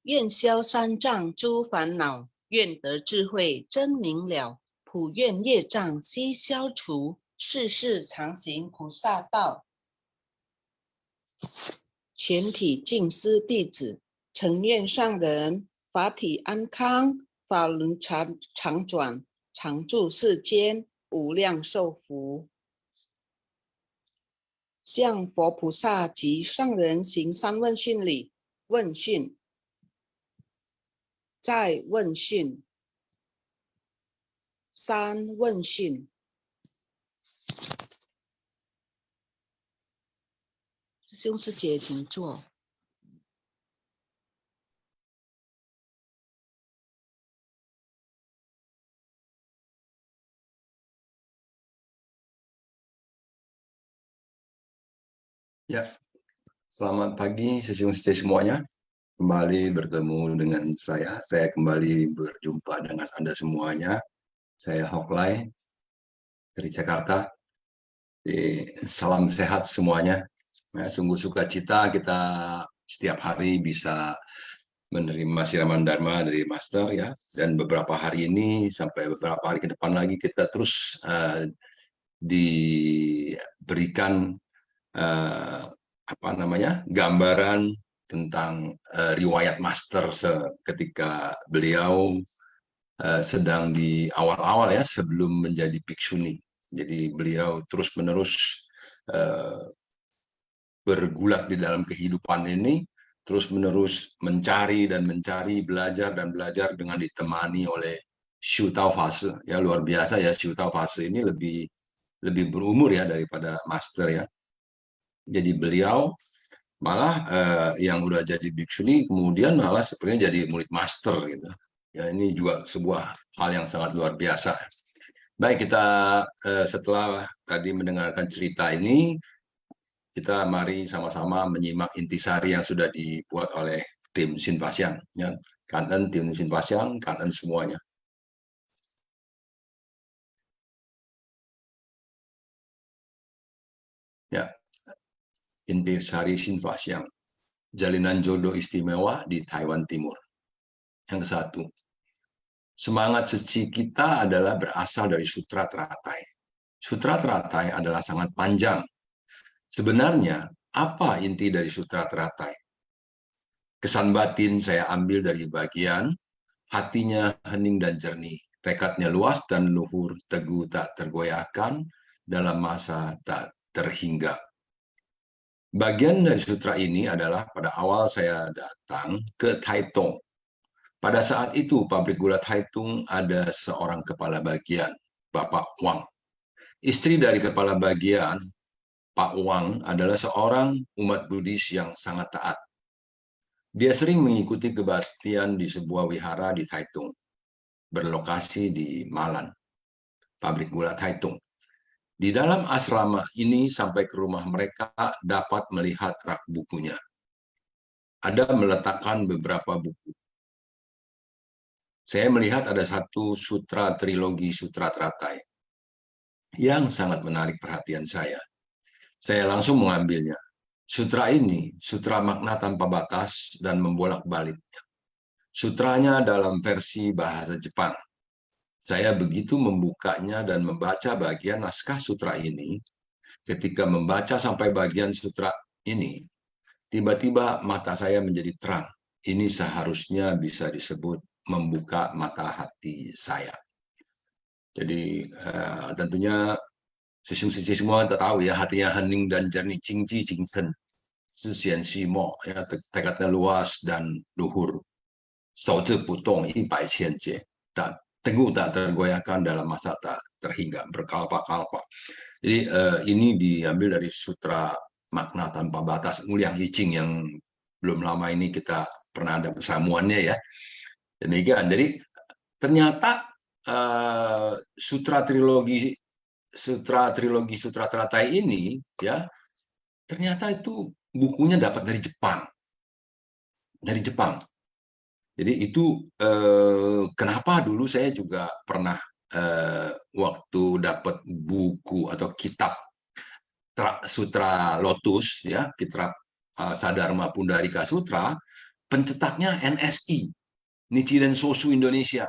愿消三障诸烦恼，愿得智慧真明了，普愿业障悉消除，世世常行菩萨道。全体净思弟子，诚愿上人法体安康，法轮常转，常住世间，无量寿福。向佛菩萨及上人行三问讯礼。问讯，再问讯，三问讯。师兄师姐请坐。Ya, selamat pagi siswa-siswi semuanya. Kembali bertemu dengan saya kembali berjumpa dengan Anda semuanya. Saya Hoklai dari Jakarta. Salam sehat semuanya. Sungguh sukacita kita setiap hari bisa menerima siraman Dharma dari Master ya. Dan beberapa hari ini sampai beberapa hari ke depan lagi kita terus diberikan gambaran tentang riwayat Master ketika beliau sedang di awal-awal ya sebelum menjadi bhiksuni. Jadi beliau terus-menerus bergulat di dalam kehidupan ini, terus-menerus mencari dan mencari, belajar dan belajar dengan ditemani oleh Shu Tao Fase. Ya luar biasa ya, Shu Tao Fase ini lebih berumur ya daripada Master ya. Jadi beliau malah yang udah jadi bhiksuni kemudian malah sepertinya jadi murid Master gitu. Ya ini juga sebuah hal yang sangat luar biasa. Baik, kita setelah tadi mendengarkan cerita ini, kita mari sama-sama menyimak intisari yang sudah dibuat oleh tim Sinfasyang. Ya. Kangen tim Sinfasyang, kangen semuanya. Ya, intisari Sinfasyang, jalinan jodoh istimewa di Taiwan Timur. Yang ke-1, semangat suci kita adalah berasal dari Sutra Teratai. Sutra Teratai adalah sangat panjang. Sebenarnya, apa inti dari Sutra Teratai? Kesan batin saya ambil dari bagian hatinya hening dan jernih, tekadnya luas dan luhur, teguh tak tergoyahkan, dalam masa tak terhingga. Bagian dari sutra ini adalah pada awal saya datang ke Taitung. Pada saat itu, pabrik gula Taitung ada seorang kepala bagian, Bapak Wang. Istri dari kepala bagian, Pak Wang, adalah seorang umat Buddhis yang sangat taat. Dia sering mengikuti kebaktian di sebuah wihara di Taitung, berlokasi di Malan, pabrik gula Taitung. Di dalam asrama ini sampai ke rumah mereka dapat melihat rak bukunya. Ada meletakkan beberapa buku. Saya melihat ada satu sutra trilogi Sutra Teratai yang sangat menarik perhatian saya. Saya langsung mengambilnya. Sutra ini, sutra makna tanpa batas dan membolak-baliknya. Sutranya dalam versi bahasa Jepang. Saya begitu membukanya dan membaca bagian naskah sutra ini, ketika membaca sampai bagian sutra ini, tiba-tiba mata saya menjadi terang. Ini seharusnya bisa disebut membuka mata hati saya. Jadi tentunya sisi semua kita tahu ya, hatinya hening dan jernih, cingci cingsen, sisian simo, ya, tekadnya luas dan luhur, sozi putong, 100,000 jie, tak teguh tak tergoyahkan, dalam masa tak terhingga, berkalpa-kalpa. Jadi ini diambil dari sutra makna tanpa batas Nguyen Yicing yang belum lama ini kita pernah ada persamuannya ya. Demikian. Jadi ternyata sutra trilogi Sutra Teratai ini ya ternyata itu bukunya dapat dari Jepang. Dari Jepang. Jadi itu kenapa dulu saya juga pernah waktu dapat buku atau kitab Sutra Lotus ya, kitab Sadharma Pundarika Sutra, pencetaknya NSI, Nichiren Shoshu Indonesia.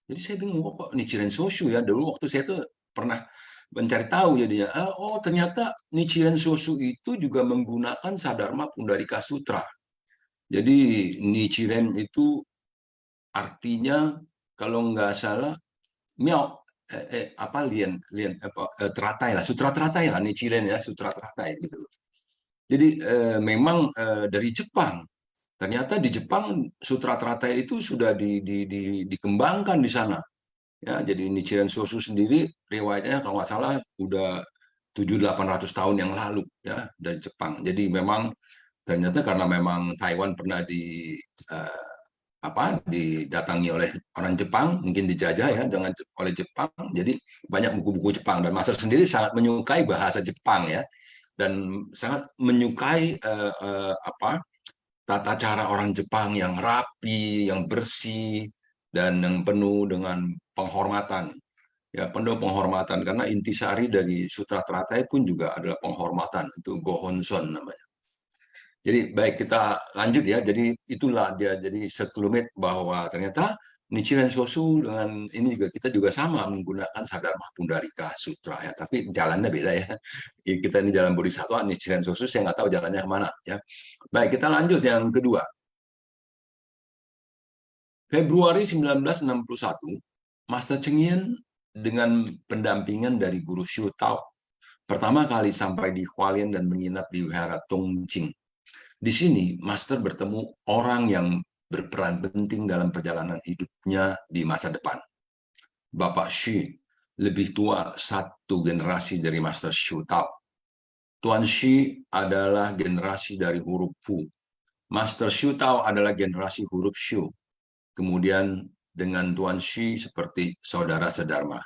Jadi saya bingung, kok Nichiren Shoshu ya? Dulu waktu saya tuh pernah mencari tahu jadinya. Oh, ternyata Nichiren Shoshu itu juga menggunakan Sadharma Pundarika Sutra. Jadi Nichiren itu artinya kalau nggak salah miao teratai lah, sutra teratai lah Nichiren ya, sutra teratai gitu. Jadi memang dari Jepang. Ternyata di Jepang sutra teratai itu sudah dikembangkan di sana. Ya, jadi Nichiren Shoshu sendiri riwayatnya kalau nggak salah udah 700-800 tahun yang lalu ya dari Jepang. Jadi memang ternyata karena memang Taiwan pernah didatangi oleh orang Jepang, mungkin dijajah ya oleh Jepang. Jadi banyak buku-buku Jepang dan Master sendiri sangat menyukai bahasa Jepang ya dan sangat menyukai tata cara orang Jepang yang rapi, yang bersih, dan yang penuh dengan penghormatan. Ya, penuh penghormatan, karena intisari dari Sutra Teratai pun juga adalah penghormatan, itu Gohonson namanya. Jadi baik, kita lanjut ya, jadi itulah dia, jadi sekelumit bahwa ternyata Nichiren Shoshu dengan ini kita juga sama menggunakan Sadharma Pundarika Sutra ya, tapi jalannya beda ya. Kita ini jalan Bodhisattva, Nichiren Shoshu saya nggak tahu jalannya kemana ya. Baik, kita lanjut yang kedua. Februari 1961, Master Cheng Yen dengan pendampingan dari Guru Shu Tao pertama kali sampai di Hualien dan menginap di Wihara Tongqing. Di sini, Master bertemu orang yang berperan penting dalam perjalanan hidupnya di masa depan. Bapak Xu, lebih tua satu generasi dari Master Shu Tao. Tuan Xu adalah generasi dari huruf Fu. Master Shu Tao adalah generasi huruf Shu. Kemudian dengan Tuan Xu seperti saudara sedharma.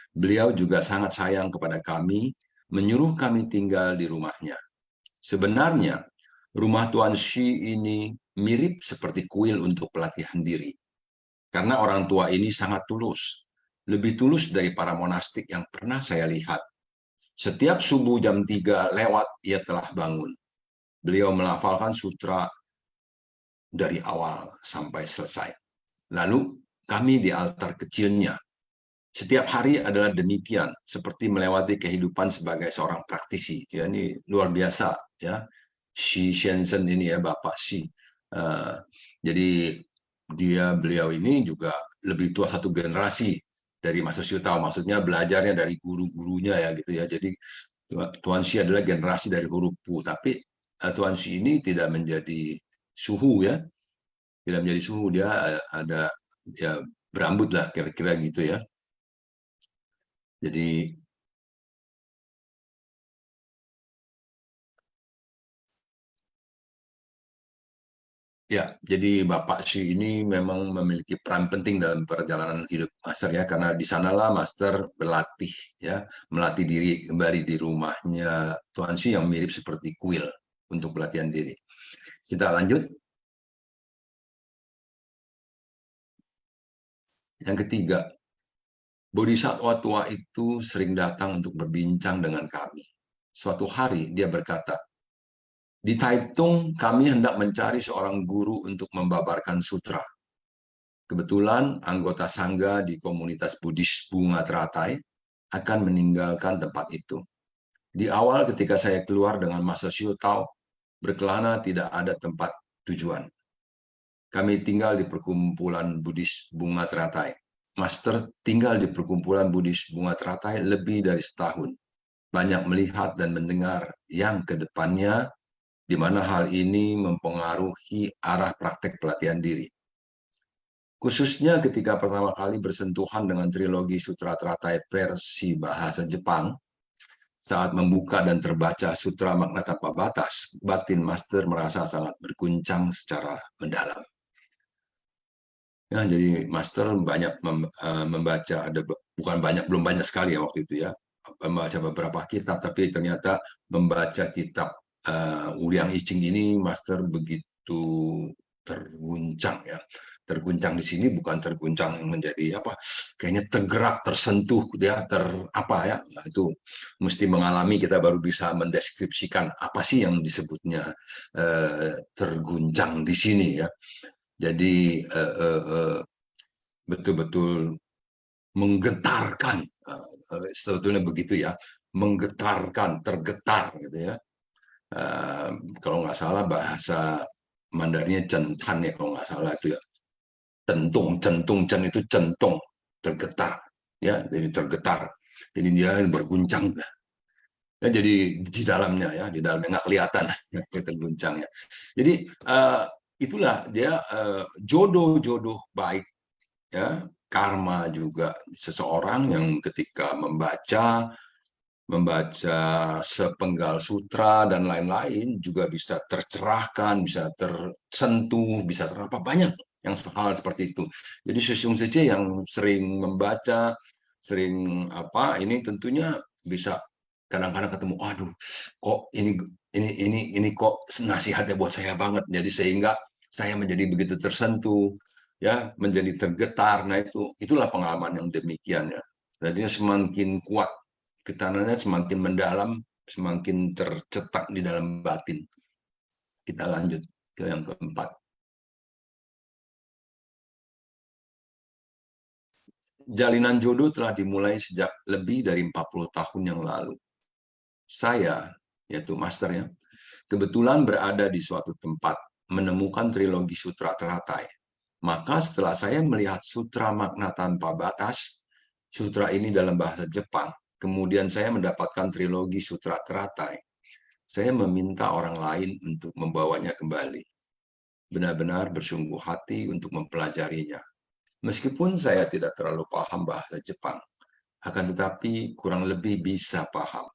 Beliau juga sangat sayang kepada kami, menyuruh kami tinggal di rumahnya. Sebenarnya, rumah Tuan Xu ini mirip seperti kuil untuk pelatihan diri. Karena orang tua ini sangat tulus, lebih tulus dari para monastik yang pernah saya lihat. Setiap subuh jam 3 lewat, ia telah bangun. Beliau melafalkan sutra dari awal sampai selesai. Lalu kami di altar kecilnya. Setiap hari adalah demikian, seperti melewati kehidupan sebagai seorang praktisi. Ya, ini luar biasa ya. Xi Shenzhen ini ya, Bapak Xi. Jadi beliau ini juga lebih tua satu generasi dari Master Shu Tao, maksudnya belajarnya dari guru-gurunya ya gitu ya. Jadi Tuan Xi adalah generasi dari huruf Pu, tapi Tuan Xi ini tidak menjadi suhu ya, tidak menjadi suhu, dia ada ya berambut lah kira-kira gitu ya. Jadi ya, jadi Bapak Xi ini memang memiliki peran penting dalam perjalanan hidup Master ya, karena di sanalah Master berlatih ya, melatih diri kembali di rumahnya Tuan Xi yang mirip seperti kuil untuk pelatihan diri. Kita lanjut. Yang ketiga, Bodhisattva tua itu sering datang untuk berbincang dengan kami. Suatu hari dia berkata, di Taitung kami hendak mencari seorang guru untuk membabarkan sutra. Kebetulan anggota sangga di komunitas Buddhis Bunga Teratai akan meninggalkan tempat itu. Di awal ketika saya keluar dengan Master Shu Tao, berkelana tidak ada tempat tujuan. Kami tinggal di perkumpulan Buddhis Bunga Teratai. Master tinggal di perkumpulan Buddhis Bunga Teratai lebih dari setahun. Banyak melihat dan mendengar yang ke depannya di mana hal ini mempengaruhi arah praktek pelatihan diri. Khususnya ketika pertama kali bersentuhan dengan trilogi Sutra Teratai versi bahasa Jepang, saat membuka dan terbaca Sutra Makna Tanpa Batas, batin Master merasa sangat berguncang secara mendalam. Ya, jadi Master banyak membaca, belum banyak sekali ya waktu itu ya, membaca beberapa kitab, tapi ternyata membaca kitab Uliang I Ching ini Master begitu terguncang ya. Terguncang di sini bukan terguncang yang menjadi apa, kayaknya tergerak, tersentuh ya, apa ya, nah, itu mesti mengalami kita baru bisa mendeskripsikan apa sih yang disebutnya terguncang di sini ya. Jadi betul-betul menggetarkan, sebetulnya begitu ya, menggetarkan, tergetar gitu ya. Kalau nggak salah bahasa Mandarinnya centan ya, kalau nggak salah itu ya, centung, cen itu centung, tergetar ya, jadi tergetar, jadi dia berguncang ya, jadi di dalamnya ya, di dalamnya nggak kelihatan terguncangnya. Jadi itulah dia jodoh baik ya, karma juga seseorang yang ketika membaca sepenggal sutra dan lain-lain juga bisa tercerahkan, bisa tersentuh, bisa terapa, banyak yang hal seperti itu. Jadi Sung Sece yang sering membaca, sering apa, ini tentunya bisa kadang-kadang ketemu, aduh, kok ini kok nasihatnya buat saya banget. Jadi sehingga saya menjadi begitu tersentuh, ya, menjadi tergetar. Nah itulah pengalaman yang demikian ya. Jadi semakin kuat ketanannya, semakin mendalam, semakin tercetak di dalam batin. Kita lanjut ke yang keempat. Jalinan jodoh telah dimulai sejak lebih dari 40 tahun yang lalu. Saya, yaitu masternya, kebetulan berada di suatu tempat menemukan trilogi sutra teratai. Maka setelah saya melihat sutra makna tanpa batas, sutra ini dalam bahasa Jepang, kemudian saya mendapatkan trilogi sutra teratai, saya meminta orang lain untuk membawanya kembali. Benar-benar bersungguh hati untuk mempelajarinya. Meskipun saya tidak terlalu paham bahasa Jepang, akan tetapi kurang lebih bisa paham.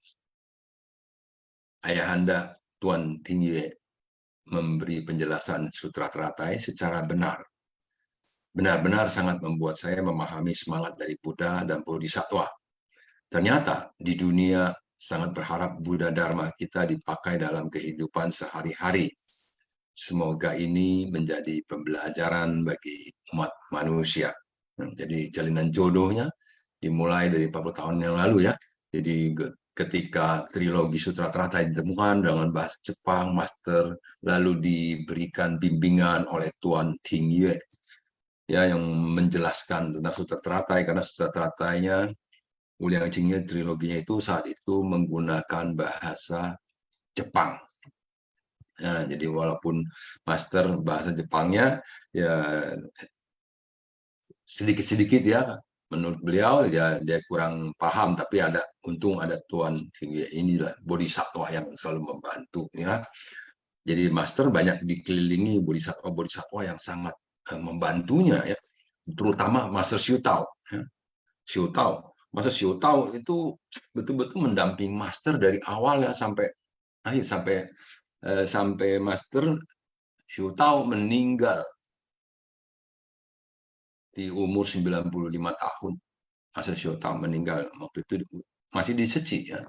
Ayahanda Tuan Tingye memberi penjelasan sutra teratai secara benar. Benar-benar sangat membuat saya memahami semangat dari Buddha dan Bodhisattva. Ternyata di dunia sangat berharap Buddha Dharma kita dipakai dalam kehidupan sehari-hari. Semoga ini menjadi pembelajaran bagi umat manusia. Jadi jalinan jodohnya dimulai dari 40 tahun yang lalu ya. Jadi ketika trilogi Sutra Teratai ditemukan dengan bahasa Jepang, master, lalu diberikan bimbingan oleh Tuan Tingye ya, yang menjelaskan tentang Sutra Teratai, karena Sutra Teratainya Uliang Jingye triloginya itu saat itu menggunakan bahasa Jepang. Nah, jadi walaupun master bahasa Jepangnya ya sedikit-sedikit ya, menurut beliau ya dia kurang paham, tapi untung ada Tuan Tinggi inilah bodhisattva yang selalu membantu ya. Jadi master banyak dikelilingi bodhisattva yang sangat membantunya ya, terutama Master Xiu Tao ya. Master Xiu Tao itu betul-betul mendamping master dari awal ya sampai akhir, sampai master Xiu Tao meninggal di umur 95 tahun. Master Xiu Tao meninggal waktu itu masih di Seci ya,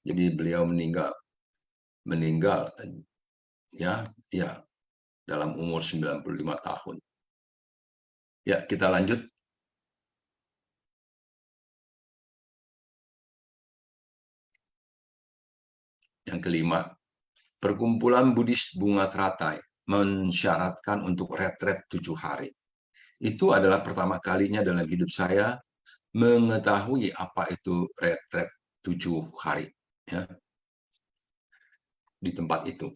jadi beliau meninggal ya dalam umur 95 tahun. Ya, kita lanjut. Yang kelima, perkumpulan Buddhis Bunga Teratai mensyaratkan untuk retret 7 hari. Itu adalah pertama kalinya dalam hidup saya mengetahui apa itu retret 7 hari ya, di tempat itu.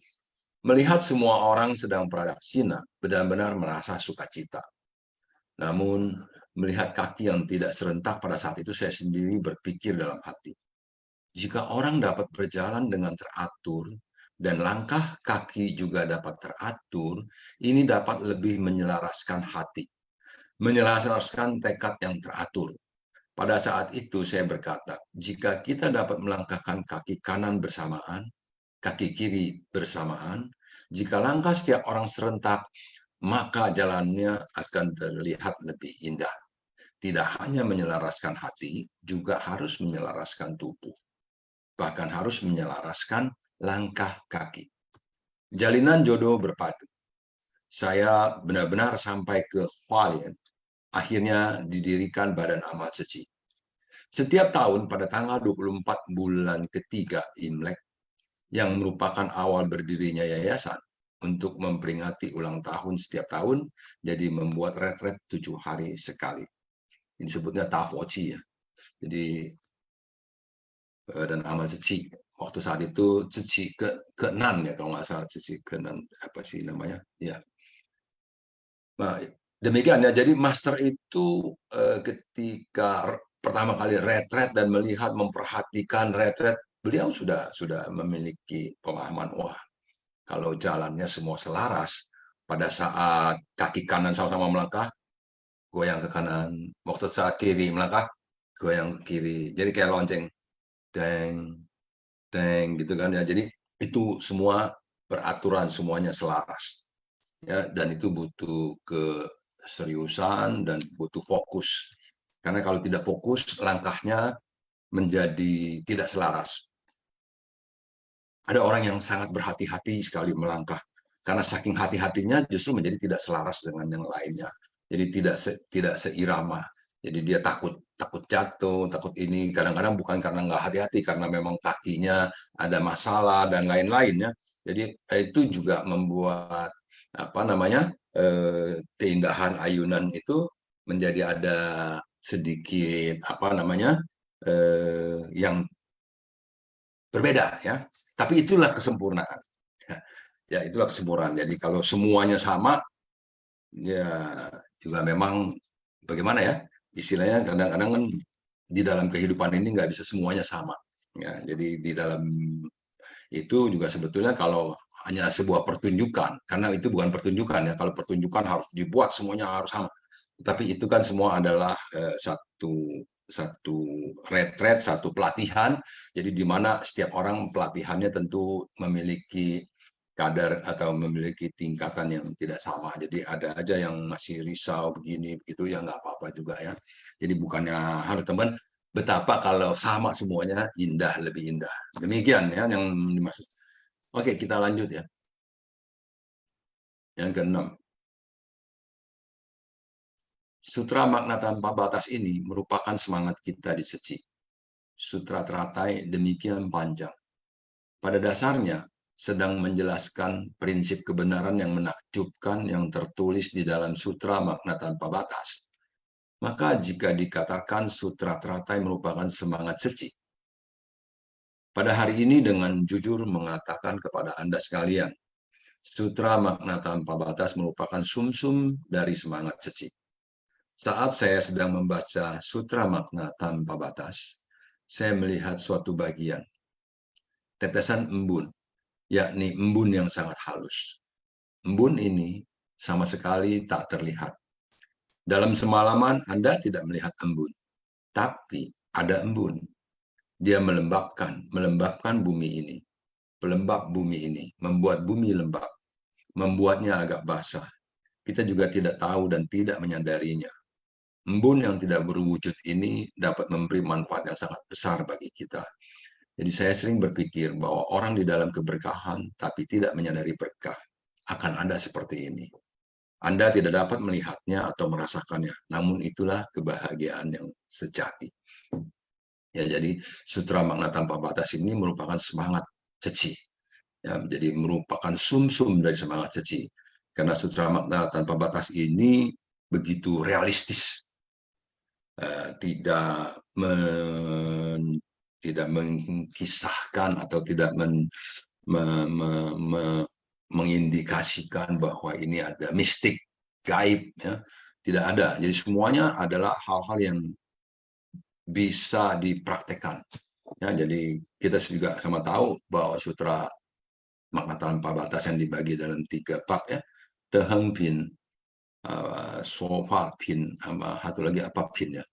Melihat semua orang sedang pradaksina, benar-benar merasa sukacita. Namun, melihat kaki yang tidak serentak pada saat itu, saya sendiri berpikir dalam hati, jika orang dapat berjalan dengan teratur, dan langkah kaki juga dapat teratur, ini dapat lebih menyelaraskan hati, menyelaraskan tekad yang teratur. Pada saat itu saya berkata, jika kita dapat melangkahkan kaki kanan bersamaan, kaki kiri bersamaan, jika langkah setiap orang serentak, maka jalannya akan terlihat lebih indah. Tidak hanya menyelaraskan hati, juga harus menyelaraskan tubuh. Bahkan harus menyelaraskan langkah kaki. Jalinan jodoh berpadu. saya benar-benar sampai ke Hualien. Akhirnya didirikan Badan Amal Suci. Setiap tahun pada tanggal 24 bulan ketiga Imlek, yang merupakan awal berdirinya yayasan, untuk memperingati ulang tahun setiap tahun, jadi membuat retret 7 hari sekali. Ini disebutnya Tafoci ya. Jadi dan amal suci. Waktu saat itu suci ke-6 ya, kalau nggak salah, suci ke-6 apa sih namanya? Ya. Nah, demikian ya. Jadi master itu ketika pertama kali retret dan melihat, memperhatikan retret, beliau sudah memiliki pemahaman, wah, kalau jalannya semua selaras, pada saat kaki kanan sama-sama melangkah, goyang ke kanan. Waktu saat kiri melangkah, goyang ke kiri. Jadi kayak lonceng. Deng, deng, gitu kan ya. Jadi itu semua beraturan, semuanya selaras. Ya, dan itu butuh keseriusan dan butuh fokus. Karena kalau tidak fokus, langkahnya menjadi tidak selaras. Ada orang yang sangat berhati-hati sekali melangkah, karena saking hati-hatinya justru menjadi tidak selaras dengan yang lainnya. Jadi tidak seirama. Jadi dia takut jatuh, takut ini. Kadang-kadang bukan karena nggak hati-hati, karena memang kakinya ada masalah dan lain-lainnya. Jadi itu juga membuat apa namanya keindahan ayunan itu menjadi ada sedikit apa namanya yang berbeda ya. Tapi itulah kesempurnaan. Ya, itulah kesempurnaan. Jadi kalau semuanya sama, ya juga memang bagaimana ya? Istilahnya kadang-kadang kan di dalam kehidupan ini nggak bisa semuanya sama. Ya, jadi di dalam itu juga sebetulnya kalau hanya sebuah pertunjukan, karena itu bukan pertunjukan ya. Kalau pertunjukan harus dibuat semuanya harus sama. Tapi itu kan semua adalah satu retret, satu pelatihan. Jadi di mana setiap orang pelatihannya tentu memiliki kadar atau memiliki tingkatan yang tidak sama. Jadi ada aja yang masih risau begini begitu ya, nggak apa-apa juga ya. Jadi bukannya harus teman, betapa kalau sama semuanya indah, lebih indah. Demikian ya yang dimaksud. Oke, kita lanjut ya. Yang keenam. Sutra makna tanpa batas ini merupakan semangat kita di Seci. Sutra teratai demikian panjang. Pada dasarnya, sedang menjelaskan prinsip kebenaran yang menakjubkan yang tertulis di dalam sutra makna tanpa batas. Maka jika dikatakan sutra teratai merupakan semangat Seci, pada hari ini dengan jujur mengatakan kepada Anda sekalian, sutra makna tanpa batas merupakan sumsum dari semangat Seci. Saat saya sedang membaca sutra makna tanpa batas, saya melihat suatu bagian, tetesan embun, yakni embun yang sangat halus. Embun ini sama sekali tak terlihat. Dalam semalaman Anda tidak melihat embun, tapi ada embun. Dia melembabkan bumi ini. Pelembab bumi ini, membuat bumi lembab, membuatnya agak basah. Kita juga tidak tahu dan tidak menyadarinya. Embun yang tidak berwujud ini dapat memberi manfaat yang sangat besar bagi kita. Jadi saya sering berpikir bahwa orang di dalam keberkahan tapi tidak menyadari berkah akan ada seperti ini. Anda tidak dapat melihatnya atau merasakannya, namun itulah kebahagiaan yang sejati. Ya, jadi sutra makna tanpa batas ini merupakan semangat Seci. Ya, jadi merupakan sumsum dari semangat Seci. Karena sutra makna tanpa batas ini begitu realistis. Tidak mengkisahkan atau tidak mengindikasikan bahwa ini ada mistik, gaib, ya. Tidak ada. Jadi semuanya adalah hal-hal yang bisa dipraktekkan. Ya, jadi kita juga sama tahu bahwa sutra makna tanpa batas yang dibagi dalam 3 bab ya, Teheng Pin, Sofa Pin, sama satu lagi apa Pin ya,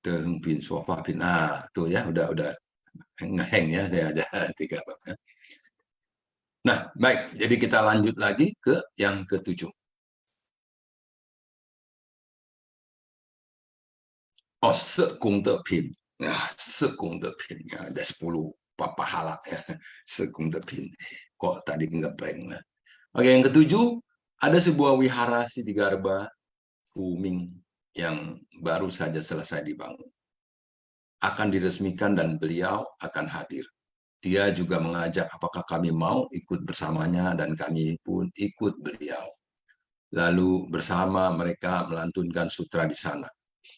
Teheng Pin, Sofa Pin, tuh ya udah ngeheng ya, saya ada 3 bab ya. Nah baik, jadi kita lanjut lagi ke yang ke-7. Oh, Sekung Tepin. Nah, Sekung Tepin ya, ada 10 pahala ya. Sekung Tepin. Kok tadi ngeblank? Oke, yang ketujuh, ada sebuah wihara Siddhigarba Fuming yang baru saja selesai dibangun. Akan diresmikan dan beliau akan hadir. Dia juga mengajak apakah kami mau ikut bersamanya dan kami pun ikut beliau. Lalu bersama mereka melantunkan sutra di sana.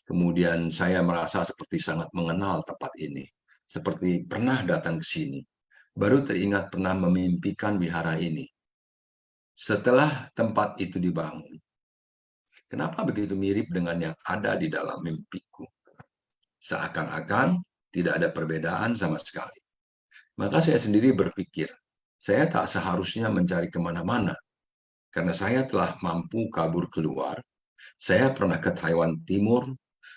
Kemudian saya merasa seperti sangat mengenal tempat ini. Seperti pernah datang ke sini. Baru teringat pernah memimpikan wihara ini. Setelah tempat itu dibangun, kenapa begitu mirip dengan yang ada di dalam mimpiku? Seakan-akan tidak ada perbedaan sama sekali. Maka saya sendiri berpikir, saya tak seharusnya mencari kemana-mana, karena saya telah mampu kabur keluar. Saya pernah ke Taiwan Timur,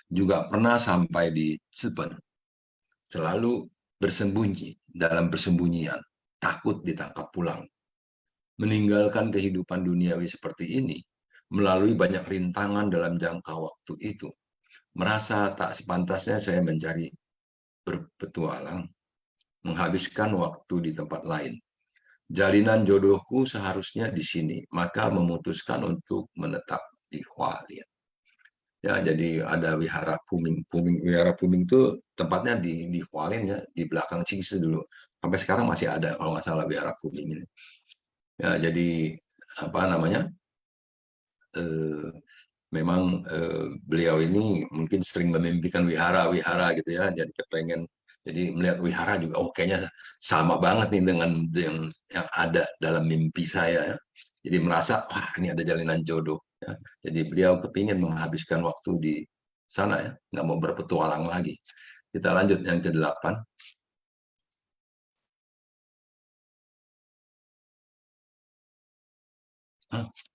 juga pernah sampai di Cipen. Selalu bersembunyi dalam persembunyian, takut ditangkap pulang. Meninggalkan kehidupan duniawi seperti ini, melalui banyak rintangan dalam jangka waktu itu, merasa tak sepantasnya saya mencari berpetualang, menghabiskan waktu di tempat lain. Jalinan jodohku seharusnya di sini, maka memutuskan untuk menetap di Hualien. Ya, jadi ada wihara Puming. Wihara Puming itu tempatnya di Hualien ya, di belakang Cingsi dulu. Sampai sekarang masih ada kalau nggak salah wihara Puming ini. Ya, jadi apa namanya? Memang beliau ini mungkin sering memimpikan wihara-wihara gitu ya, jadi kepengen, jadi melihat wihara juga, oh kayaknya sama banget nih dengan yang ada dalam mimpi saya ya. Jadi merasa, wah ini ada jalinan jodoh ya. Jadi beliau kepingin menghabiskan waktu di sana ya, nggak mau berpetualang lagi. Kita lanjut yang ke-8.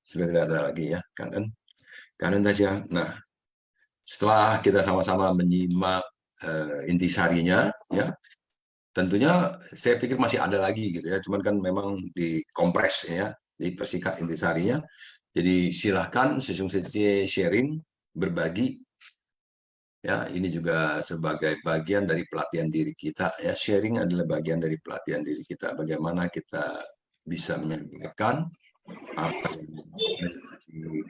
Sudah tidak ada lagi ya, kanan saja. Nah, setelah kita sama-sama menyimak intisarinya, ya tentunya saya pikir masih ada lagi gitu ya, cuman kan memang dikompres ya, dipersingkat intisarinya. Jadi silahkan Sisung Sece sharing, berbagi. Ya, ini juga sebagai bagian dari pelatihan diri kita. Ya, sharing adalah bagian dari pelatihan diri kita. Bagaimana kita bisa menyampaikan apa yang menjadi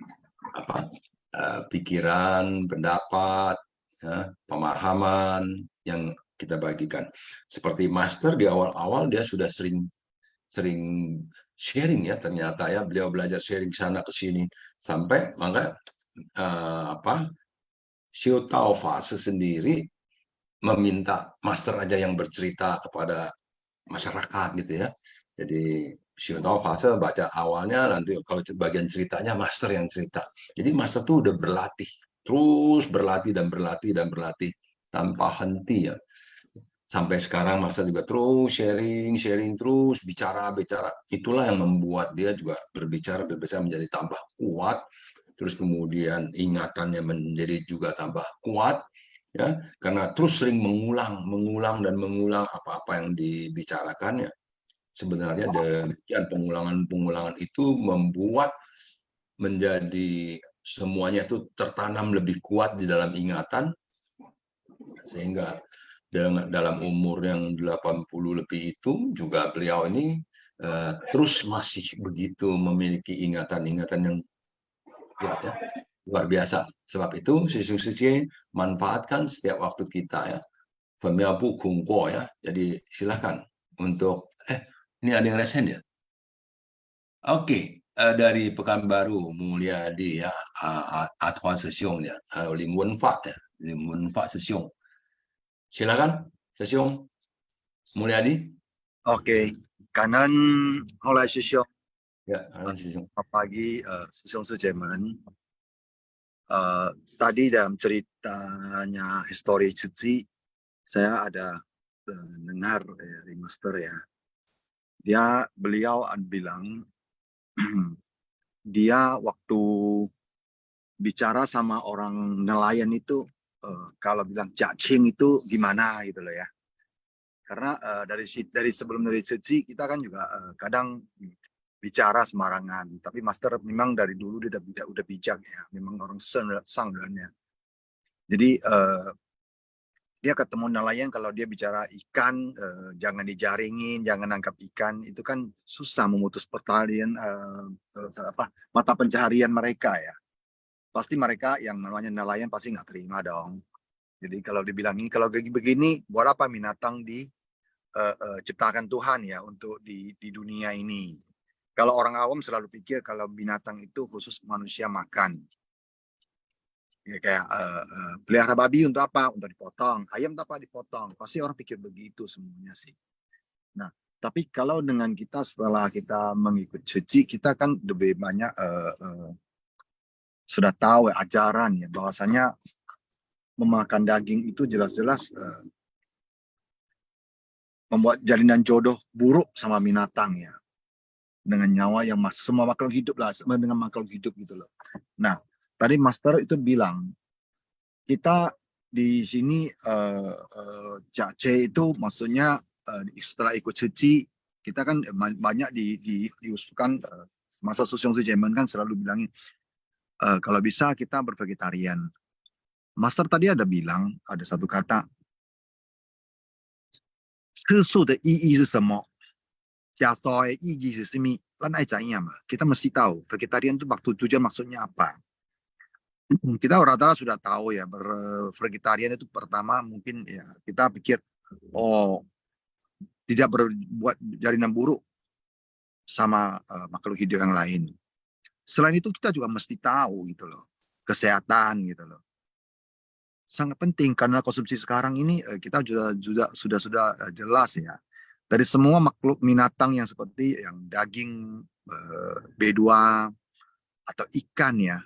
pikiran, pendapat, ya, pemahaman yang kita bagikan. Seperti Master di awal-awal dia sudah sering sharing ya, ternyata ya beliau belajar sharing sana ke sini sampai maka Xiu Tao Fase sendiri meminta Master aja yang bercerita kepada masyarakat gitu ya. Jadi Xiu Tao Fase baca awalnya, nanti kalau bagian ceritanya Master yang cerita. Jadi Master tuh udah berlatih, terus berlatih dan berlatih dan berlatih tanpa henti ya. Sampai sekarang Master juga terus sharing terus, bicara. Itulah yang membuat dia juga berbicara menjadi tambah kuat. Terus kemudian ingatannya menjadi juga tambah kuat, ya, karena terus sering mengulang dan mengulang apa-apa yang dibicarakannya. Sebenarnya demikian pengulangan itu membuat menjadi semuanya itu tertanam lebih kuat di dalam ingatan, sehingga dalam umur yang 80 lebih itu juga beliau ini terus masih begitu memiliki ingatan-ingatan yang kuat ya, luar biasa. Sebab itu Sisi manfaatkan setiap waktu kita ya. Femiapu Kungko ya. Jadi silakan untuk ini ada yang resen ya. Oke, dari Pekanbaru Mulyadi ya, Atwa Sesiong ya, Lim Wenfa ya, Lim Wenfa Sesiong. Silakan Sesiong Mulyadi. Oke, kanan oleh Sisiong. Ya, Sesiong. Pagi Sisiong Sujeman. Tadi dalam ceritanya History Cici, saya ada dengar dari Master ya. Beliau bilang dia waktu bicara sama orang nelayan itu kalau bilang cacing itu gimana gitu loh ya. Karena dari sebelum dari Cici kita kan juga kadang bicara sembarangan, tapi Master memang dari dulu dia udah bijak ya, memang orang sanggannya. Jadi dia ketemu nelayan, kalau dia bicara ikan, jangan dijaringin, jangan nangkap ikan, itu kan susah memutus pertalian mata pencaharian mereka ya. Pasti mereka yang namanya nelayan pasti nggak terima dong. Jadi kalau dibilang ini, kalau begini, buat apa binatang diciptakan Tuhan ya untuk di dunia ini? Kalau orang awam selalu pikir kalau binatang itu khusus manusia makan. Ya, kayak pelihara babi untuk apa? Untuk dipotong. Ayam untuk apa? Dipotong. Pasti orang pikir begitu semuanya sih. Nah, tapi kalau dengan kita setelah kita mengikut suci, kita kan lebih banyak sudah tahu ya, ajaran ya, bahwasanya memakan daging itu jelas-jelas membuat jalinan jodoh buruk sama binatang ya. Dengan nyawa yang semua makhluk hidup lah, dengan makhluk hidup gitu loh. Nah, tadi Master itu bilang, kita di sini Cak C itu maksudnya setelah ikut suci, kita kan banyak diusulkan masa Susyong Sujemen kan selalu bilangin, kalau bisa kita bervegetarian. Master tadi ada bilang, ada satu kata, 吃素的意义是什么？假素的意义是什么？咱爱怎样嘛？ Kita mesti tahu vegetarian itu tujuan maksudnya apa. Kita rata-rata sudah tahu ya, vegetarian itu pertama mungkin ya kita pikir, oh tidak berbuat jalinan buruk sama makhluk hidup yang lain. Selain itu kita juga mesti tahu gitu loh, kesehatan gitu loh. Sangat penting karena konsumsi sekarang ini kita sudah jelas ya. Dari semua makhluk binatang yang seperti yang daging, B2 atau ikan ya,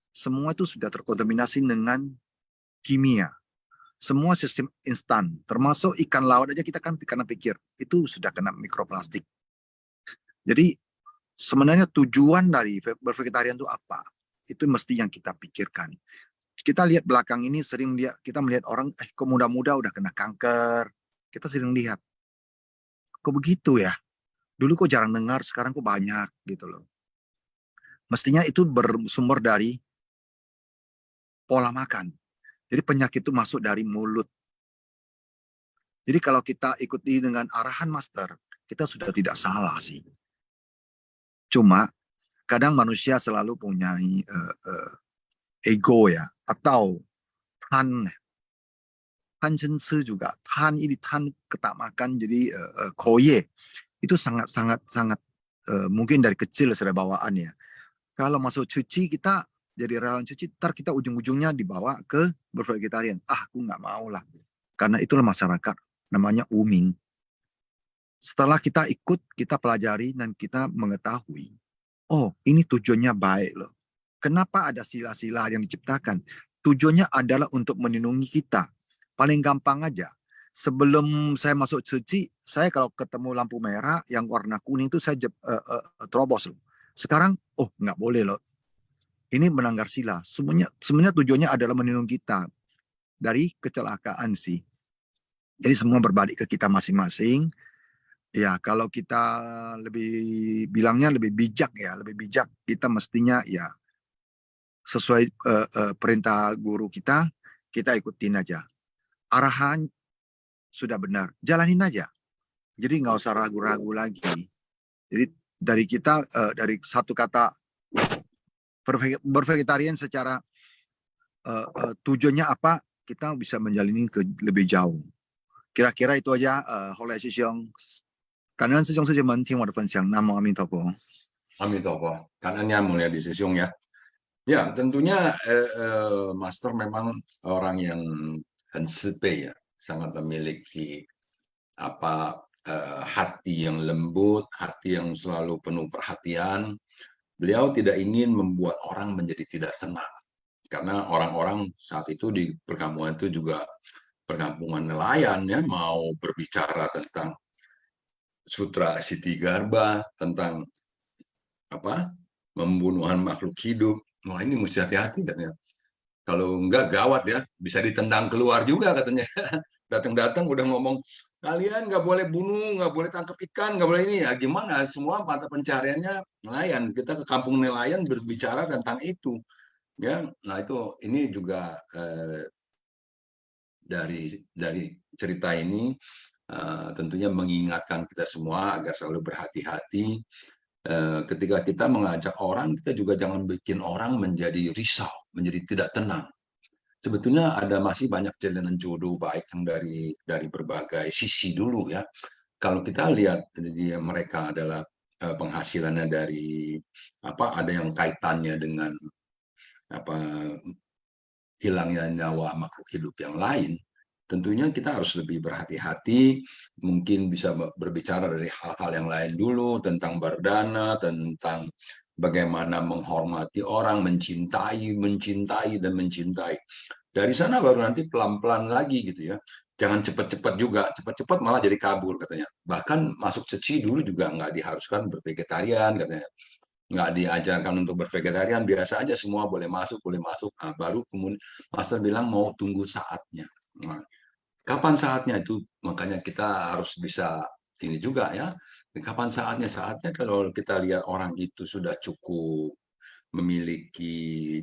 semua itu sudah terkontaminasi dengan kimia. Semua sistem instan, termasuk ikan laut aja kita kan karena pikir itu sudah kena mikroplastik. Jadi sebenarnya tujuan dari bervegetarian itu apa? Itu mesti yang kita pikirkan. Kita lihat belakang ini sering kita melihat orang, kok muda-muda udah kena kanker. Kita sering lihat, kok begitu ya? Dulu kok jarang dengar, sekarang kok banyak gitu loh. Mestinya itu bersumber dari pola makan. Jadi penyakit itu masuk dari mulut. Jadi kalau kita ikuti dengan arahan Master, kita sudah tidak salah sih. Cuma kadang manusia selalu punya ego ya, atau tan juga, tan ketak makan, jadi koye itu sangat mungkin dari kecil sudah bawaan ya. Kalau masuk cuci kita jadi relawan cuci, ntar kita ujung-ujungnya dibawa ke bervegetarian. Aku nggak mau lah, karena itulah masyarakat namanya uming. Setelah kita ikut, kita pelajari dan kita mengetahui, oh ini tujuannya baik loh. Kenapa ada sila-sila yang diciptakan? Tujuannya adalah untuk melindungi kita. Paling gampang aja. Sebelum saya masuk suci, saya kalau ketemu lampu merah yang warna kuning itu saya terobos loh. Sekarang, oh nggak boleh loh. Ini melanggar sila. Sebenarnya tujuannya adalah melindungi kita dari kecelakaan sih. Jadi semua berbalik ke kita masing-masing. Ya kalau kita bilangnya lebih bijak ya, kita mestinya ya sesuai perintah guru kita ikutin aja. Arahan sudah benar, jalanin aja. Jadi nggak usah ragu-ragu lagi. Jadi dari kita, dari satu kata bervegetarian secara tujuannya apa, kita bisa menjalani ke lebih jauh. Kira-kira itu aja. 后来师兄感恩师兄师姐们听我的分享，南无阿弥陀佛。 Amitofo, kanannya mulia di Sisyong ya. Ya, tentunya Master memang orang yang hensepe ya, sangat memiliki hati yang lembut, hati yang selalu penuh perhatian. Beliau tidak ingin membuat orang menjadi tidak tenang, karena orang-orang saat itu di perkampungan itu juga perkampungan nelayan ya, mau berbicara tentang Sutra Kshitigarbha, tentang pembunuhan makhluk hidup. Wah ini mesti hati-hati katanya. Kalau enggak gawat ya, bisa ditendang keluar juga katanya. Datang-datang udah ngomong, kalian nggak boleh bunuh, nggak boleh tangkap ikan, nggak boleh ini. Ya gimana? Semua mata pencariannya nelayan. Kita ke kampung nelayan berbicara tentang itu. Ya, nah itu ini juga dari cerita ini tentunya mengingatkan kita semua agar selalu berhati-hati. Ketika kita mengajak orang, kita juga jangan bikin orang menjadi risau, menjadi tidak tenang. Sebetulnya masih banyak jalanan jodoh baik yang dari berbagai sisi dulu ya. Kalau kita lihat mereka adalah penghasilannya dari ada yang kaitannya dengan hilangnya nyawa makhluk hidup yang lain, tentunya kita harus lebih berhati-hati, mungkin bisa berbicara dari hal-hal yang lain dulu, tentang bardana, tentang bagaimana menghormati orang, mencintai, dan mencintai. Dari sana baru nanti pelan-pelan lagi gitu ya. Jangan cepat-cepat juga, cepat-cepat malah jadi kabur katanya. Bahkan masuk seci dulu juga nggak diharuskan bervegetarian katanya. Nggak diajarkan untuk bervegetarian, biasa aja semua boleh masuk. Nah, baru kemudian Master bilang mau tunggu saatnya. Nah, kapan saatnya itu? Makanya kita harus bisa ini juga ya. Kapan saatnya? Saatnya kalau kita lihat orang itu sudah cukup memiliki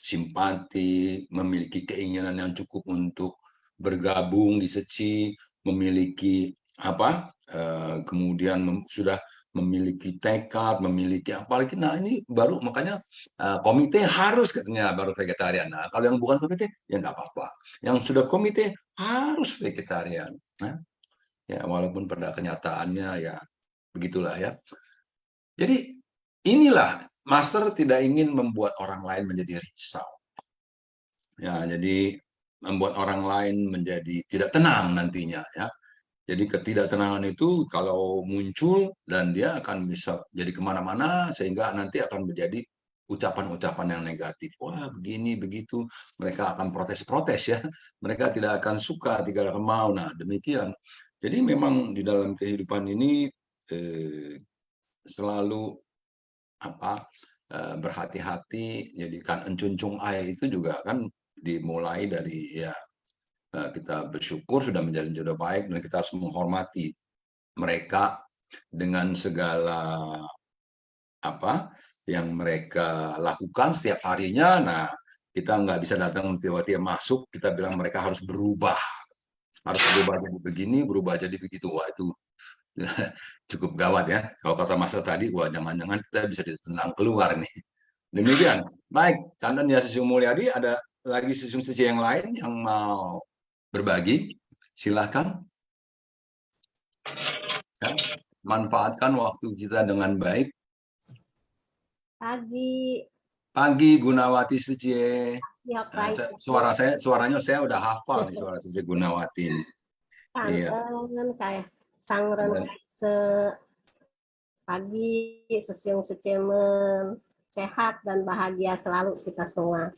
simpati, memiliki keinginan yang cukup untuk bergabung di seci, memiliki kemudian sudah memiliki tekad, memiliki apalagi. Nah ini baru makanya komite harus katanya baru vegetarian. Nah kalau yang bukan komite ya nggak apa-apa. Yang sudah komite harus vegetarian. Nah, ya walaupun pada kenyataannya ya begitulah ya. Jadi inilah Master tidak ingin membuat orang lain menjadi risau. Ya, jadi membuat orang lain menjadi tidak tenang nantinya ya. Jadi ketidaktenangan itu kalau muncul dan dia akan bisa jadi kemana-mana sehingga nanti akan menjadi ucapan-ucapan yang negatif. Wah begini begitu, mereka akan protes-protes ya. Mereka tidak akan suka, tidak akan mau. Nah demikian. Jadi memang di dalam kehidupan ini selalu berhati-hati. Jadi kan encuncung air itu juga kan dimulai dari ya kita bersyukur sudah menjalin jodoh baik dan kita harus menghormati mereka dengan segala yang mereka lakukan setiap harinya. Nah kita nggak bisa datang tiba-tiba masuk kita bilang mereka harus berubah jadi begini, berubah jadi begitu. Wah itu cukup gawat ya. Kalau kata Master tadi, wah jangan-jangan kita bisa ditendang keluar nih. Demikian. Baik, Chandan ya Sisung Mulyadi, ada lagi sisi yang lain yang mau berbagi? Silakan. Ya, manfaatkan waktu kita dengan baik. Pagi Gunawati Sucie. Ya, Nah, suaranya saya udah hafal nih suara Sucie Gunawati ini. Iya. Kayak sangren pagi sesiung secemen sehat dan bahagia selalu kita semua.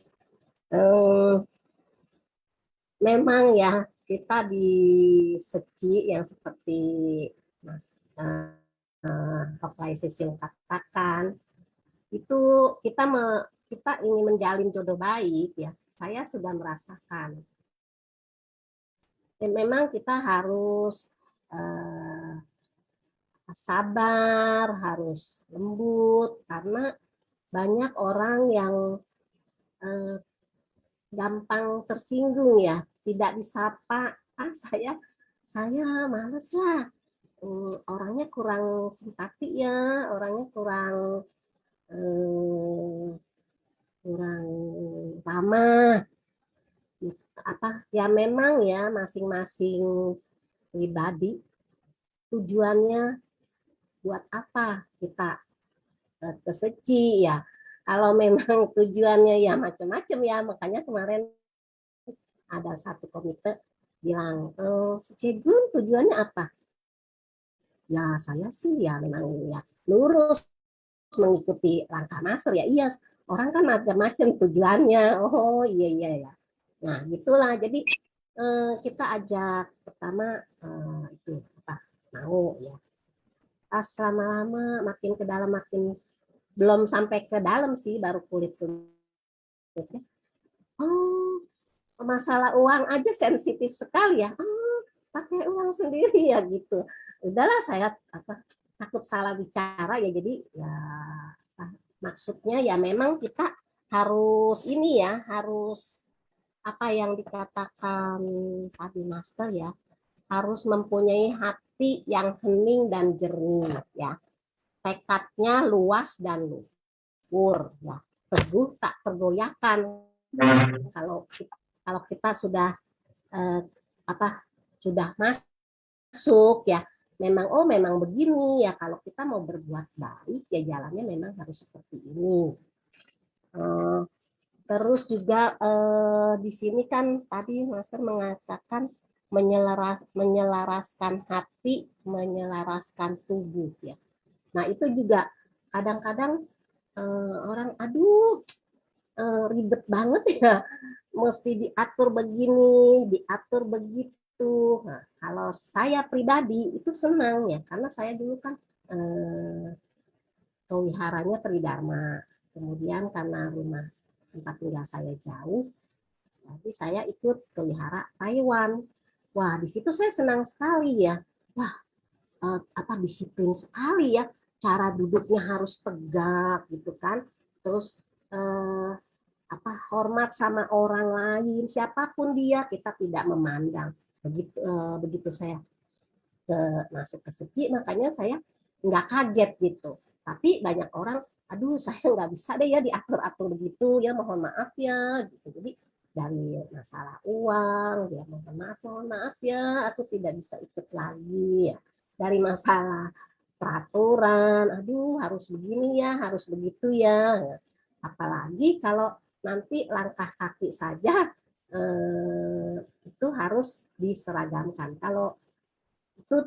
Memang ya kita di seci yang seperti Mas Toklai Sesiung katakan itu kita ingin menjalin jodoh baik ya. Saya sudah merasakan. Dan memang kita harus sabar, harus lembut karena banyak orang yang gampang tersinggung ya, tidak disapa. Saya males lah, orangnya kurang simpati ya, orangnya kurang ramah. Ya memang ya masing-masing pribadi tujuannya buat apa kita ke seci ya. Kalau memang tujuannya ya macam-macam ya, makanya kemarin ada satu komite bilang, Seci Gun tujuannya apa? Ya saya sih ya memang ya lurus mengikuti langkah Master ya. Iya, orang kan macam-macam tujuannya. Oh iya ya. Nah gitulah. Jadi kita ajak pertama itu mau ya. Pas lama-lama makin ke dalam makin belum sampai ke dalam sih baru kulit. Oh masalah uang aja sensitif sekali ya. Pakai uang sendiri ya gitu. Udahlah saya takut salah bicara ya, jadi ya maksudnya ya memang kita harus ini ya, harus apa yang dikatakan tadi Master ya, harus mempunyai hati yang hening dan jernih ya. Tekadnya luas dan luhur ya. Teguh tak tergoyahkan. Kalau kita sudah sudah masuk ya, memang begini ya, kalau kita mau berbuat baik ya jalannya memang harus seperti ini. Terus juga di sini kan tadi Master mengatakan menyelaraskan hati, menyelaraskan tubuh ya. Nah itu juga kadang-kadang orang aduh ribet banget ya, mesti diatur begini, diatur begitu. Nah, kalau saya pribadi itu senang ya, karena saya dulu kan kewiharanya Tridharma. Kemudian karena rumah tempat tinggal saya jauh, jadi saya ikut ke wihara Taiwan. Wah, di situ saya senang sekali ya. Wah, disiplin sekali ya. Cara duduknya harus tegak gitu kan. Terus hormat sama orang lain, siapapun dia, kita tidak memandang. Begitu saya masuk ke Seci, makanya saya nggak kaget gitu. Tapi banyak orang, aduh saya nggak bisa deh ya diatur-atur begitu ya, mohon maaf ya gitu. Jadi dari masalah uang, ya mohon maaf ya, aku tidak bisa ikut lagi ya. Dari masalah peraturan, aduh harus begini ya, harus begitu ya. Apalagi kalau nanti langkah kaki saja itu harus diseragamkan. Kalau itu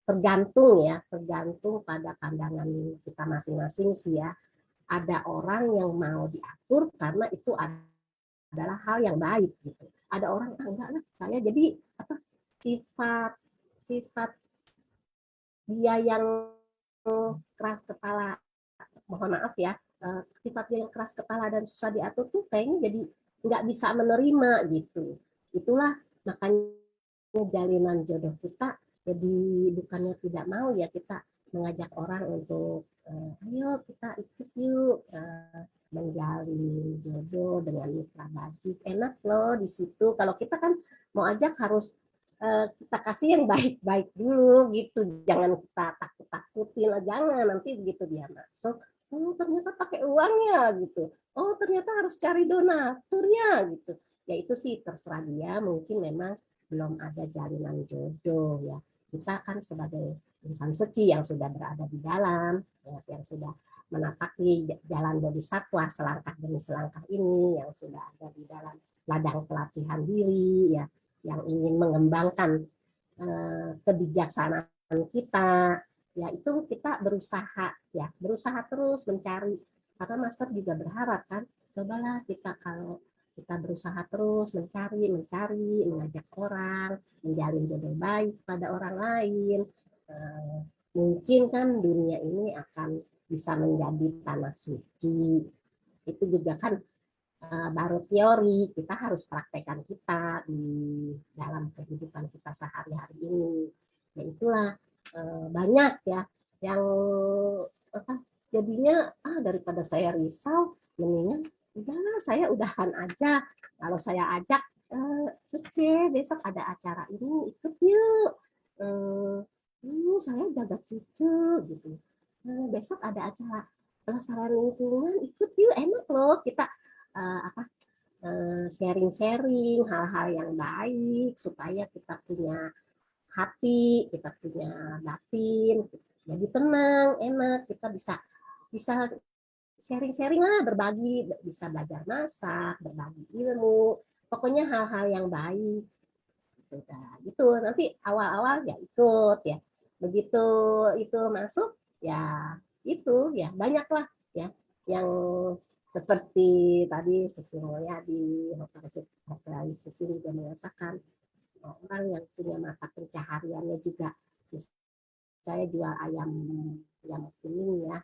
tergantung pada pandangan kita masing-masing sih ya. Ada orang yang mau diatur karena itu adalah hal yang baik gitu. Ada orang enggak lah, saya jadi sifat dia yang keras kepala, mohon maaf ya, sifat yang keras kepala dan susah diatur tuh kayaknya jadi nggak bisa menerima gitu. Itulah makanya jalinan jodoh kita jadi bukannya tidak mau ya, kita mengajak orang untuk ayo kita ikut yuk menjalin jodoh dengan mitra bajik. Enak loh di situ. Kalau kita kan mau ajak harus kita kasih yang baik-baik dulu gitu, jangan kita takut-takutin, jangan nanti begitu dia masuk, oh ternyata pakai uangnya gitu, oh ternyata harus cari donaturnya gitu. Ya itu sih terserah dia, mungkin memang belum ada jalinan jodoh ya. Kita kan sebagai insan suci yang sudah berada di dalam, yang sudah menapaki jalan bodhisattva selangkah demi selangkah ini, yang sudah ada di dalam ladang pelatihan diri ya, yang ingin mengembangkan kebijaksanaan kita, ya itu kita berusaha terus mencari, karena Master juga berharap kan, cobalah kita kalau kita berusaha terus mencari, mengajak orang, menjalin jodoh baik pada orang lain, mungkin kan dunia ini akan bisa menjadi tanah suci. Itu juga kan baru teori, kita harus praktekkan kita di dalam kehidupan kita sehari-hari ini. Ya itulah banyak ya yang jadinya daripada saya risau, mendingan udahlah saya udahan aja. Kalau saya ajak Suci besok ada acara ini ikut yuk, saya jaga cucu gitu, besok ada acara pelestarian lingkungan ikut yuk, enak loh kita sharing-sharing hal-hal yang baik supaya kita punya hati, kita punya batin, jadi tenang, enak, kita bisa sharing-sharing lah, berbagi, bisa belajar masak, berbagi ilmu, pokoknya hal-hal yang baik. Gitu. Nanti awal-awal ya ikut ya, begitu itu masuk ya itu ya banyaklah ya yang seperti tadi Sisi Mulyadi, Hotel Sisi juga mengatakan orang yang punya mata pencahariannya juga, saya jual ayam kuning ya,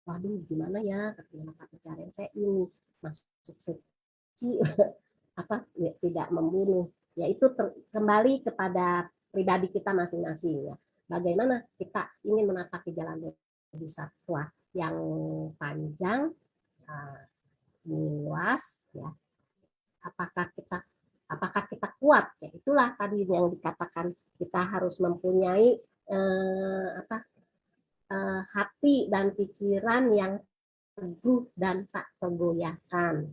waduh gimana ya katanya mata pencaharian saya ini masuk suci ya, tidak membunuh ya, itu kembali kepada pribadi kita masing-masing ya, bagaimana kita ingin menapaki jalan bodhisattva yang panjang luas, ya. Apakah kita kuat? Ya, itulah tadi yang dikatakan kita harus mempunyai hati dan pikiran yang teguh dan tak tergoyahkan.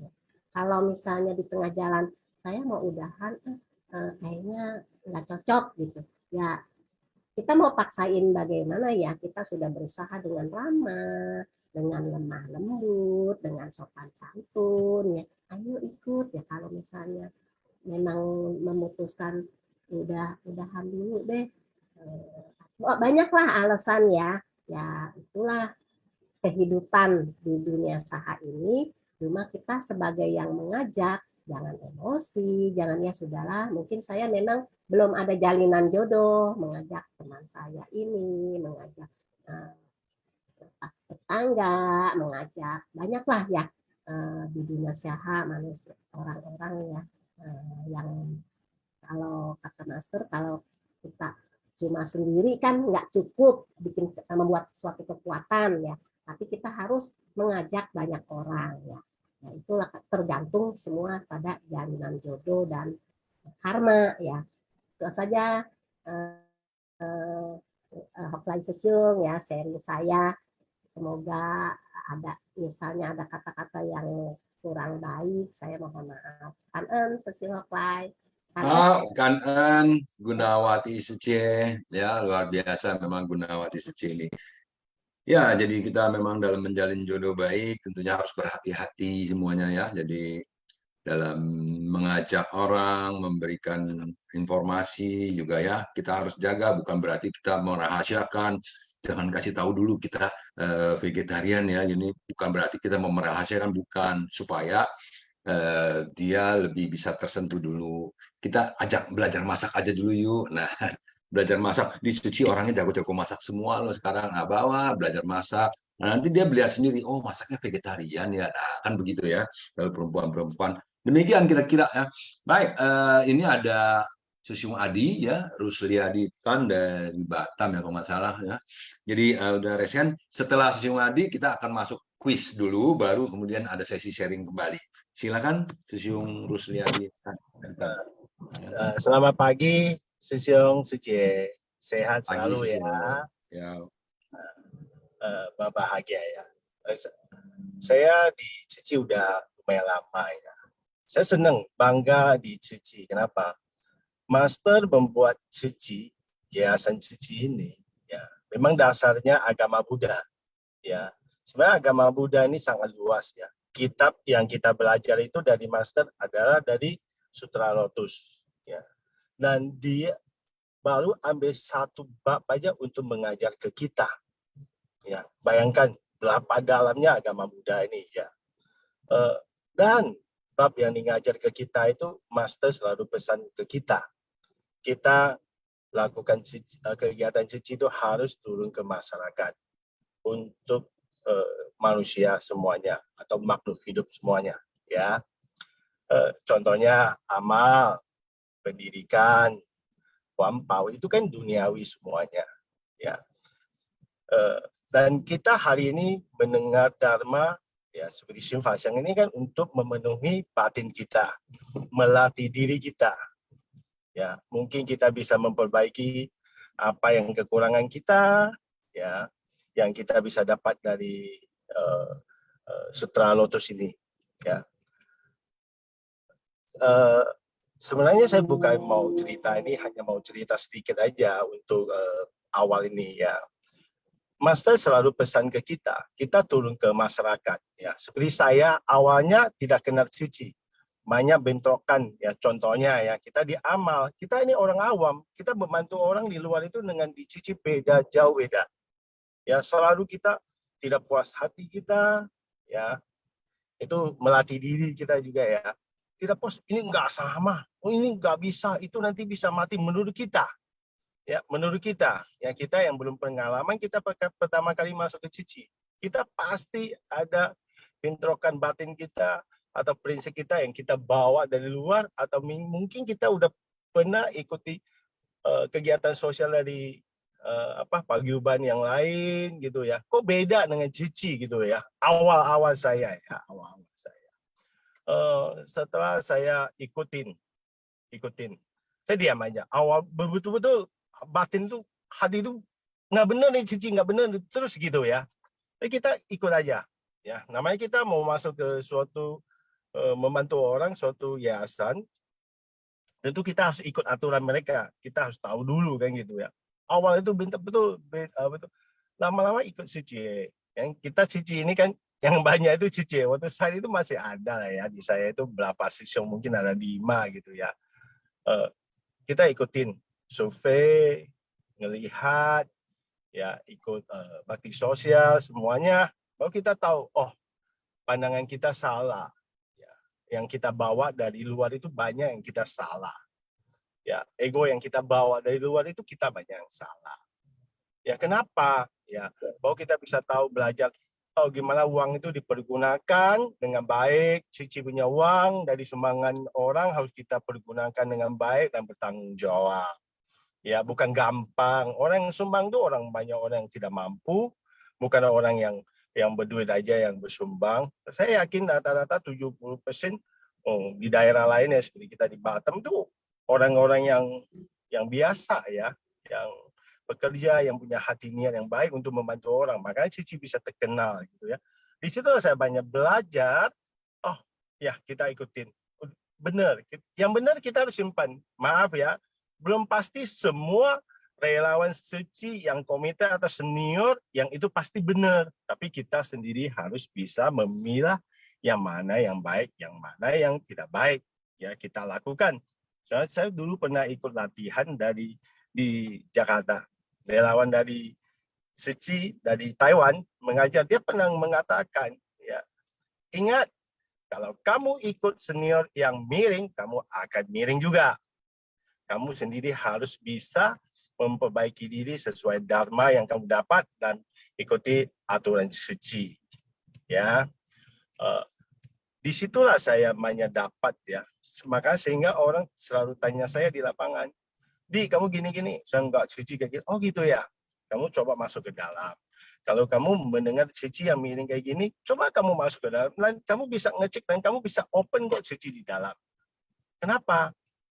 Kalau misalnya di tengah jalan saya mau udahan, kayaknya nggak cocok gitu. Ya kita mau paksain bagaimana ya, kita sudah berusaha dengan ramah, dengan lemah lembut, dengan sopan santun, ya ayo ikut ya. Kalau misalnya memang memutuskan udahan dulu deh, banyaklah alasan ya itulah kehidupan di dunia saha ini. Cuma kita sebagai yang mengajak, jangan emosi, jangan ya sudahlah, mungkin saya memang belum ada jalinan jodoh, mengajak teman saya ini, mengajak tetangga, mengajak banyaklah ya di dunia saha manusia, orang-orang ya yang kalau kata master, kalau kita cuma sendiri kan nggak cukup membuat suatu kekuatan ya, tapi kita harus mengajak banyak orang ya. Nah, itulah tergantung semua pada jalinan jodoh dan karma ya. Itu saja Hoplai Sesiung ya, sharing saya. Semoga misalnya ada kata-kata yang kurang baik, saya mohon maaf. Kanen Sesiung Hoplai. Kanen Gunawati Sece, ya luar biasa memang Gunawati Sece ini. Ya, jadi kita memang dalam menjalin jodoh baik tentunya harus berhati-hati semuanya ya. Jadi dalam mengajak orang, memberikan informasi juga ya, kita harus jaga, bukan berarti kita merahasiakan, jangan kasih tahu dulu kita vegetarian ya, jadi bukan berarti kita mau merahasiakan, bukan, supaya dia lebih bisa tersentuh dulu. Kita ajak belajar masak aja dulu yuk. Nah, belajar masak di Suci orangnya jago-jago masak semua loh sekarang. Nah, bawa belajar masak. Nah, nanti dia belajar sendiri, oh masaknya vegetarian ya. Nah, kan begitu ya kalau perempuan-perempuan. Demikian kira-kira ya. Baik, ini ada Susiung Adi ya, Rusliadi Tan dari Batam ya kalau nggak salah ya. Jadi udah resen. Setelah Susiung Adi kita akan masuk quiz dulu, baru kemudian ada sesi sharing kembali. Silakan Susiung Rusliadi Tan. Selamat pagi, Sesiung Suci. Sehat selalu ya. Ya. Bahagia ya. Saya di Cici udah lumayan lama ya. Saya senang, bangga di Cici. Kenapa? Master membuat Cici, Yayasan Cici ini, ya, memang dasarnya agama Buddha. Ya, sebenarnya agama Buddha ini sangat luas ya. Kitab yang kita belajar itu dari Master adalah dari Sutra Lotus. Ya. Dan dia baru ambil satu bab aja untuk mengajar ke kita. Ya, bayangkan berapa dalamnya agama Buddha ini ya. Dan bab yang diajar ke kita itu Master selalu pesan ke kita. Kita lakukan kegiatan cici itu harus turun ke masyarakat untuk manusia semuanya atau makhluk hidup semuanya ya. Contohnya amal, pendidikan, wampau itu kan duniawi semuanya ya. Dan kita hari ini mendengar dharma ya seperti Simfasyang ini kan untuk memenuhi batin kita, melatih diri kita. Ya, mungkin kita bisa memperbaiki apa yang kekurangan kita ya, yang kita bisa dapat dari Sutra Lotus ini ya. Sebenarnya saya bukan mau cerita ini, hanya mau cerita sedikit aja untuk awal ini ya. Master selalu pesan ke kita turun ke masyarakat ya. Seperti saya awalnya tidak kenal cici, banyak bentrokan ya. Contohnya ya, kita di amal, kita ini orang awam, kita membantu orang di luar itu dengan di cici beda, jauh beda. Ya, selalu kita tidak puas hati kita ya. Itu melatih diri kita juga ya. Tidak puas, ini enggak sama, oh ini enggak bisa, itu nanti bisa mati menurut kita. Ya, menurut kita, ya kita yang belum pengalaman, kita pertama kali masuk ke cici, kita pasti ada bentrokan batin kita atau prinsip kita yang kita bawa dari luar, atau mungkin kita udah pernah ikuti kegiatan sosial dari paguyuban yang lain gitu ya. Kok beda dengan Cici gitu ya. Awal-awal saya ya, awal-awal saya. Setelah saya ikutin, saya diam aja. Awal betul-betul batin tuh, hati itu nggak bener nih Cici, nggak bener terus gitu ya. Jadi kita ikut aja. Ya, namanya kita mau masuk ke suatu membantu orang, suatu yayasan, tentu kita harus ikut aturan mereka. Kita harus tahu dulu kan gitu ya. Awal itu betul, lama-lama ikut Cici. Yang kita Cici ini kan yang banyak itu Cici. Waktu saya itu masih ada lah ya, di saya itu berapa siswa, mungkin ada 5 gitu ya. Kita ikutin survei, ngelihat, ya ikut bakti sosial, semuanya. Baru kita tahu, oh pandangan kita salah. Ya, yang kita bawa dari luar itu banyak yang kita salah. Ya, ego yang kita bawa dari luar itu kita banyak yang salah. Ya, kenapa? Ya, bahwa kita bisa tahu belajar tahu gimana uang itu dipergunakan dengan baik. Cici punya uang dari sumbangan orang harus kita pergunakan dengan baik dan bertanggung jawab. Ya, bukan gampang. Orang yang sumbang itu banyak orang yang tidak mampu, bukan orang yang berduit aja yang bersumbang. Saya yakin rata-rata 70% di daerah lain ya seperti kita di Batam itu orang-orang yang biasa ya, yang bekerja, yang punya hati niat yang baik untuk membantu orang. Makanya Cici bisa terkenal gitu ya. Di situ saya banyak belajar. Oh ya, kita ikutin. Benar. Yang benar kita harus simpan. Maaf ya, belum pasti semua relawan Cici yang komite atau senior yang itu pasti benar. Tapi kita sendiri harus bisa memilah yang mana yang baik, yang mana yang tidak baik. Ya, kita lakukan. Saya dulu pernah ikut latihan di Jakarta. Relawan dari Cici, dari Taiwan, mengajar. Dia pernah mengatakan, ya, ingat, kalau kamu ikut senior yang miring, kamu akan miring juga. Kamu sendiri harus bisa memperbaiki diri sesuai dharma yang kamu dapat dan ikuti aturan Cici. Ya, disitulah saya banyak dapat ya. Maka sehingga orang selalu tanya saya di lapangan, Di, kamu gini-gini, saya nggak Cici kayak gitu. Oh gitu ya, kamu coba masuk ke dalam. Kalau kamu mendengar Cici yang miring kayak gini, coba kamu masuk ke dalam. Dan kamu bisa ngecek dan kamu bisa open kok Cici di dalam. Kenapa?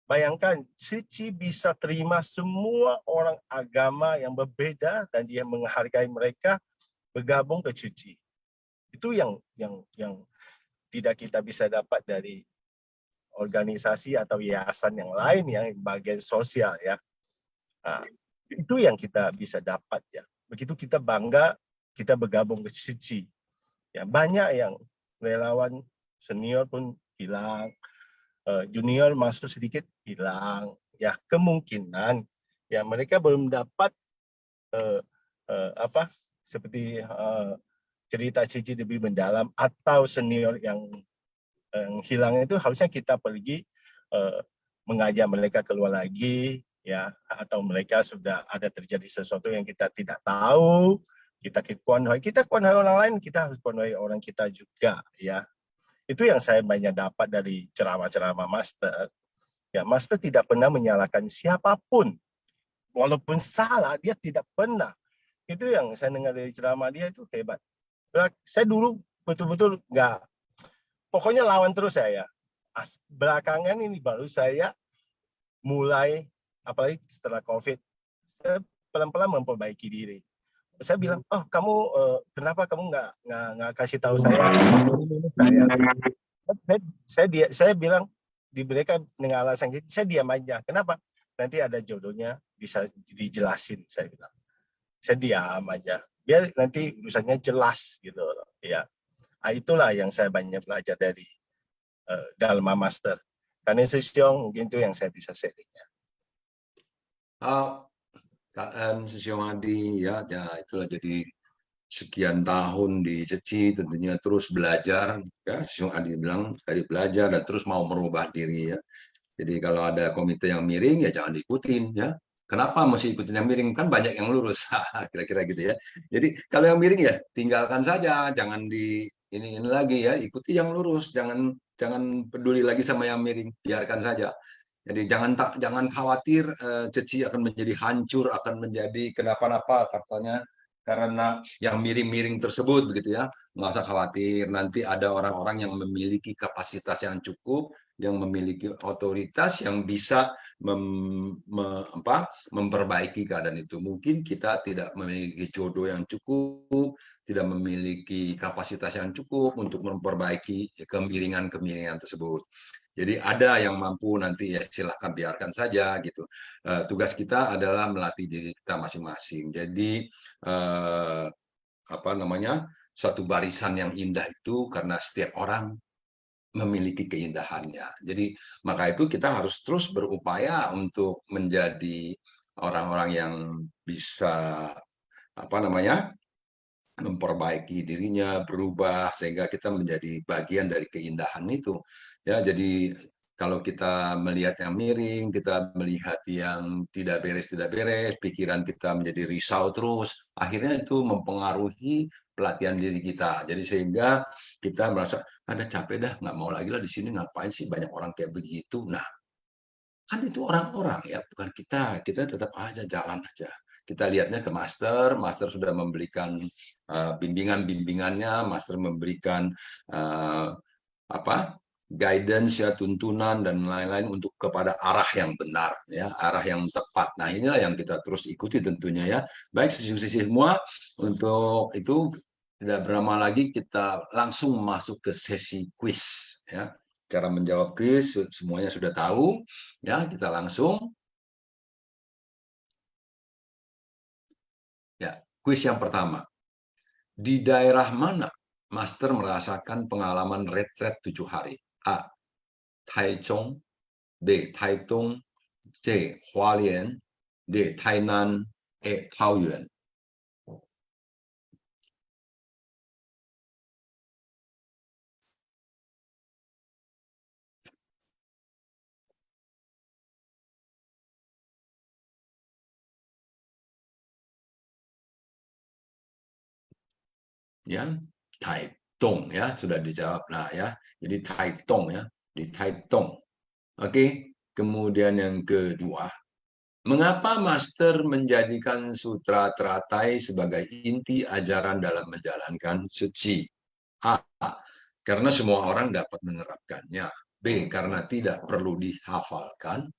Bayangkan, Cici bisa terima semua orang agama yang berbeda dan dia menghargai mereka bergabung ke Cici. Itu yang tidak kita bisa dapat dari organisasi atau yayasan yang lain yang bagian sosial ya. Nah, itu yang kita bisa dapat ya. Begitu kita bangga, kita bergabung ke Cici. Ya, banyak yang relawan senior pun hilang, junior masuk sedikit hilang. Ya, kemungkinan ya mereka belum dapat seperti cerita Cici lebih mendalam atau senior yang hilang itu harusnya kita pergi mengajak mereka keluar lagi ya, atau mereka sudah ada terjadi sesuatu yang kita tidak tahu, kita konvoy orang lain, kita harus konvoy orang kita juga ya. Itu yang saya banyak dapat dari ceramah-ceramah Master. Ya, Master tidak pernah menyalahkan siapapun, walaupun salah dia tidak pernah. Itu yang saya dengar dari ceramah dia itu hebat. Saya dulu betul-betul nggak, pokoknya lawan terus saya. Belakangan ini baru saya mulai, apalagi setelah COVID, saya pelan-pelan memperbaiki diri. Saya bilang, oh kamu kenapa kamu nggak kasih tahu saya? Saya bilang di mereka dengan alasan gitu, saya diam aja. Kenapa? Nanti ada jodohnya bisa dijelasin. Saya bilang, saya diam aja. Biar nanti urusannya jelas gitu, ya. Nah, itulah yang saya banyak belajar dari Dharma Master. Karena Sesiong mungkin itu yang saya bisa sharingnya. KM Sesiong Adi ya itulah jadi sekian tahun di Cici tentunya terus belajar ya. Sesiong Adi bilang dari belajar dan terus mau merubah diri ya. Jadi kalau ada komite yang miring ya jangan diikutin ya. Kenapa mesti ikutin yang miring? Kan banyak yang lurus, kira-kira gitu ya. Jadi kalau yang miring ya tinggalkan saja, jangan ini lagi ya, ikuti yang lurus, jangan peduli lagi sama yang miring, biarkan saja. Jadi jangan khawatir Ceci akan menjadi hancur, akan menjadi kenapa-napa katanya karena yang miring-miring tersebut begitu ya. Nggak usah khawatir, nanti ada orang-orang yang memiliki kapasitas yang cukup, yang memiliki otoritas yang bisa memperbaiki keadaan itu. Mungkin kita tidak memiliki jodoh yang cukup, tidak memiliki kapasitas yang cukup untuk memperbaiki kemiringan-kemiringan tersebut. Jadi ada yang mampu, nanti ya silahkan biarkan saja gitu. Tugas kita adalah melatih diri kita masing-masing. Jadi suatu barisan yang indah itu karena setiap orang memiliki keindahannya. Jadi maka itu kita harus terus berupaya untuk menjadi orang-orang yang bisa memperbaiki dirinya, berubah sehingga kita menjadi bagian dari keindahan itu. Ya, jadi kalau kita melihat yang miring, kita melihat yang tidak beres, pikiran kita menjadi risau terus, akhirnya itu mempengaruhi pelatihan diri kita. Jadi sehingga kita merasa ada capek dah, nggak mau lagi lah di sini, ngapain sih banyak orang kayak begitu. Nah, kan itu orang-orang ya, bukan kita. Kita tetap aja jalan aja. Kita lihatnya ke master sudah memberikan bimbingan-bimbingannya, master memberikan guidance ya, tuntunan dan lain-lain untuk kepada arah yang benar ya, arah yang tepat. Nah, inilah yang kita terus ikuti tentunya ya. Baik siswa-siswi semua, untuk itu tidak berlama lagi kita langsung masuk ke sesi quiz ya. Cara menjawab quiz semuanya sudah tahu ya, kita langsung ya. Quiz yang pertama, di daerah mana master merasakan pengalaman retret 7 hari? A. Taichung, B. Taitung, C. Hualien, D. Tainan, E. Taoyuan. Ya, Taitung ya, sudah dijawab. Nah ya, jadi Taitung ya, di Taitung. Oke, kemudian yang kedua, mengapa master menjadikan sutra teratai sebagai inti ajaran dalam menjalankan suci? A. Karena semua orang dapat menerapkannya. B. Karena tidak perlu dihafalkan.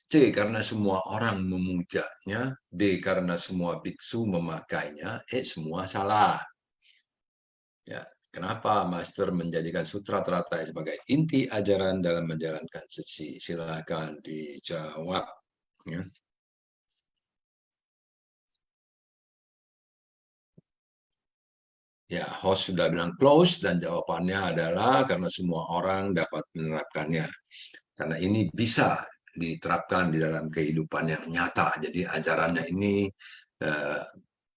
C. Karena semua orang memujanya. D. Karena semua biksu memakainya. E. Semua salah. Ya, kenapa master menjadikan sutra teratai sebagai inti ajaran dalam menjalankan suci? Silakan dijawab. Ya. Ya, host sudah bilang close dan jawabannya adalah karena semua orang dapat menerapkannya. Karena ini bisa diterapkan di dalam kehidupan yang nyata. Jadi ajarannya ini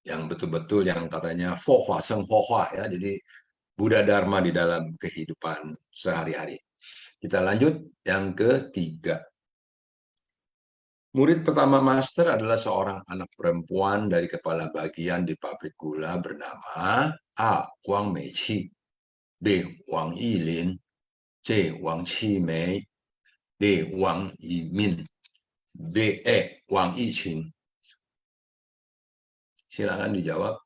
yang betul-betul yang katanya fohwa, senghohwa ya. Jadi Buddha Dharma di dalam kehidupan sehari-hari. Kita lanjut yang ketiga. Murid pertama master adalah seorang anak perempuan dari kepala bagian di pabrik gula bernama A. Wang Meiqi, B. Wang Yilin, C. Wang Qimei, D. Wang Yimin, B. E. Wang Yiqing. Silakan dijawab.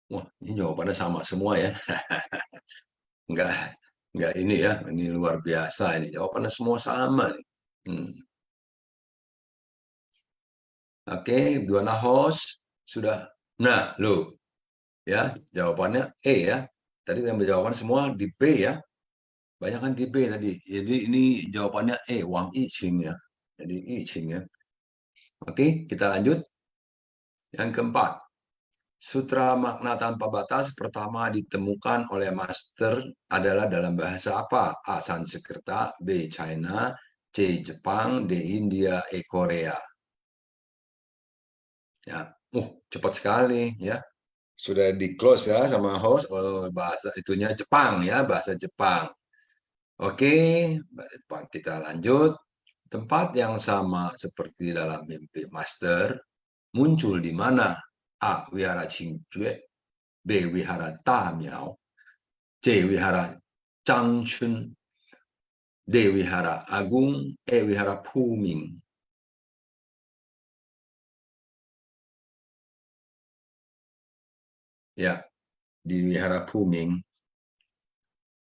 Wah, ini jawabannya sama semua ya. Enggak ini ya, ini luar biasa ini. Jawabannya semua sama nih. Oke, dua host sudah. Nah, lo ya, jawabannya E ya. Tadi yang jawaban semua di B ya. Banyak kan di B tadi. Jadi ini jawabannya E, Wang Yiqing ya. Jadi Yiqing ya. Oke, kita lanjut. Yang keempat. Sutra makna tanpa batas pertama ditemukan oleh master adalah dalam bahasa apa? A. Sanskerta, B. China, C. Jepang, D. India, E. Korea. Ya, cepat sekali ya. Sudah di close ya sama host. Bahasa itunya Jepang ya, bahasa Jepang. Oke, kita lanjut. tempat yang sama seperti dalam mimpi master muncul di mana? A. Wihara Qingjue, B. Wihara Damiao, C. Wihara Changchun, D. Wihara Agung, E. Wihara Puming. Ya, di Wihara Puming.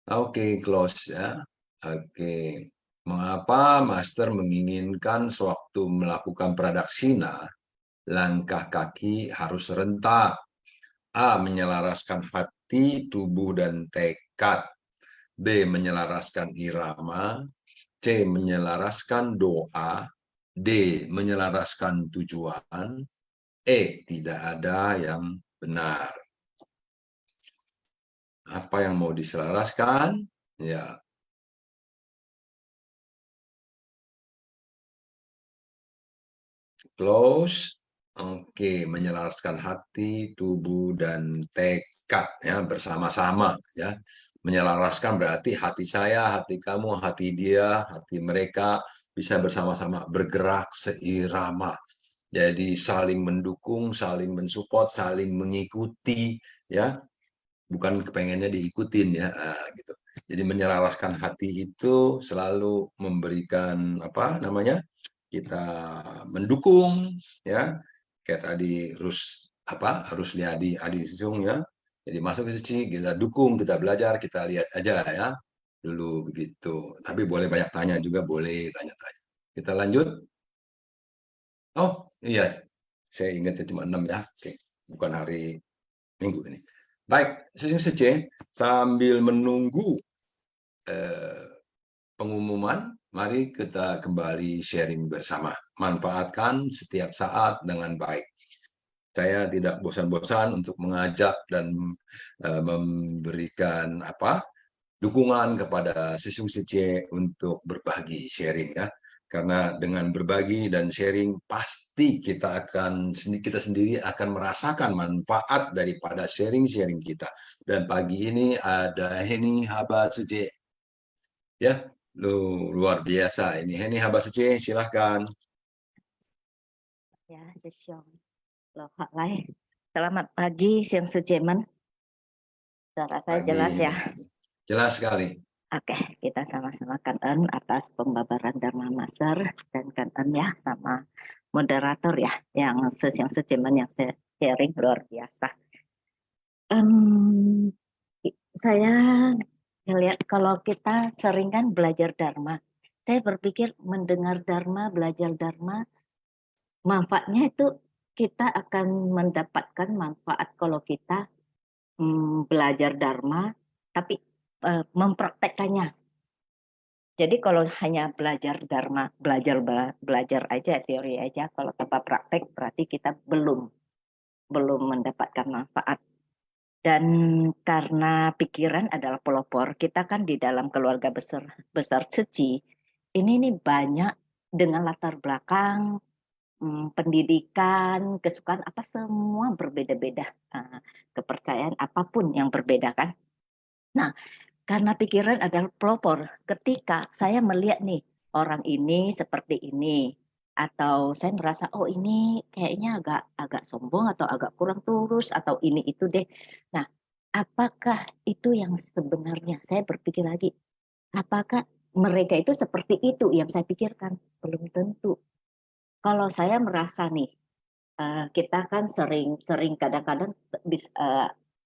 Oke, close ya. Oke. Mengapa Master menginginkan sewaktu melakukan pradaksina, langkah kaki harus rentak? A. Menyelaraskan hati, tubuh, dan tekad. B. Menyelaraskan irama. C. Menyelaraskan doa. D. Menyelaraskan tujuan. E. Tidak ada yang benar. Apa yang mau diselaraskan? Ya. Close. Oke, menyelaraskan hati, tubuh, dan tekad ya bersama-sama ya. Menyelaraskan berarti hati saya, hati kamu, hati dia, hati mereka bisa bersama-sama bergerak seirama. Jadi saling mendukung, saling mensupport, saling mengikuti ya. Bukan kepengennya diikutin ya, gitu. Jadi menyelaraskan hati itu selalu memberikan apa namanya? Kita mendukung ya. Kayak tadi harus lihat di Adi Sung ya. Jadi masuk ke sini kita dukung, kita belajar, kita lihat aja ya dulu begitu. Tapi boleh banyak tanya juga, boleh tanya-tanya. Kita lanjut. Oh iya, saya ingatnya cuma 6 ya. Oke, bukan hari Minggu ini. Baik, Sejeng sambil menunggu pengumuman, mari kita kembali sharing bersama. Manfaatkan setiap saat dengan baik. Saya tidak bosan-bosan untuk mengajak dan memberikan dukungan kepada Sisung Sece untuk berbagi sharing ya. Karena dengan berbagi dan sharing pasti kita sendiri akan merasakan manfaat daripada sharing-sharing kita. Dan pagi ini ada Heni Habasuce. Ya, luar biasa ini. Heni Habasuce, silahkan. Ya, Sesiong. Selamat pagi, Siang Sujeman. Suara saya jelas ya? Jelas sekali. Oke, kita sama-sama kangen atas pembabaran Dharma Master dan kangen ya sama moderator ya yang Siang Sujeman yang saya sharing luar biasa. Saya lihat kalau kita sering kan belajar Dharma, saya berpikir mendengar Dharma, belajar Dharma, manfaatnya itu kita akan mendapatkan manfaat kalau kita belajar Dharma, tapi mempraktekkannya. Jadi kalau hanya belajar Dharma, belajar aja, teori aja, kalau tanpa praktek berarti kita belum mendapatkan manfaat. Dan karena pikiran adalah pelopor, kita kan di dalam keluarga besar Ceci, ini nih banyak dengan latar belakang pendidikan, kesukaan apa semua berbeda-beda, kepercayaan apapun yang berbeda kan. Nah, karena pikiran adalah pelopor, ketika saya melihat nih orang ini seperti ini, atau saya merasa oh ini kayaknya agak sombong atau agak kurang lurus atau ini itu deh. Nah, apakah itu yang sebenarnya? Saya berpikir lagi, apakah mereka itu seperti itu yang saya pikirkan? Belum tentu. Kalau saya merasa nih, kita kan sering kadang-kadang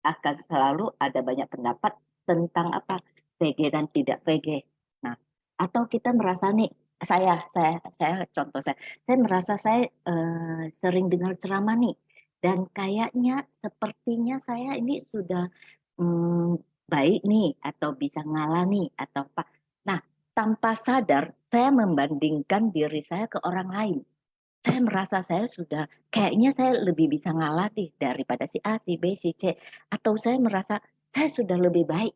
akan selalu ada banyak pendapat tentang apa PG dan tidak PG. Nah, atau kita merasa nih, saya contoh saya merasa saya sering dengar ceramah nih, dan kayaknya sepertinya saya ini sudah baik nih atau bisa ngalah nih atau apa. Nah, tanpa sadar saya membandingkan diri saya ke orang lain. Saya merasa saya sudah kayaknya saya lebih bisa ngalah daripada si A, si B, si C. Atau saya merasa saya sudah lebih baik,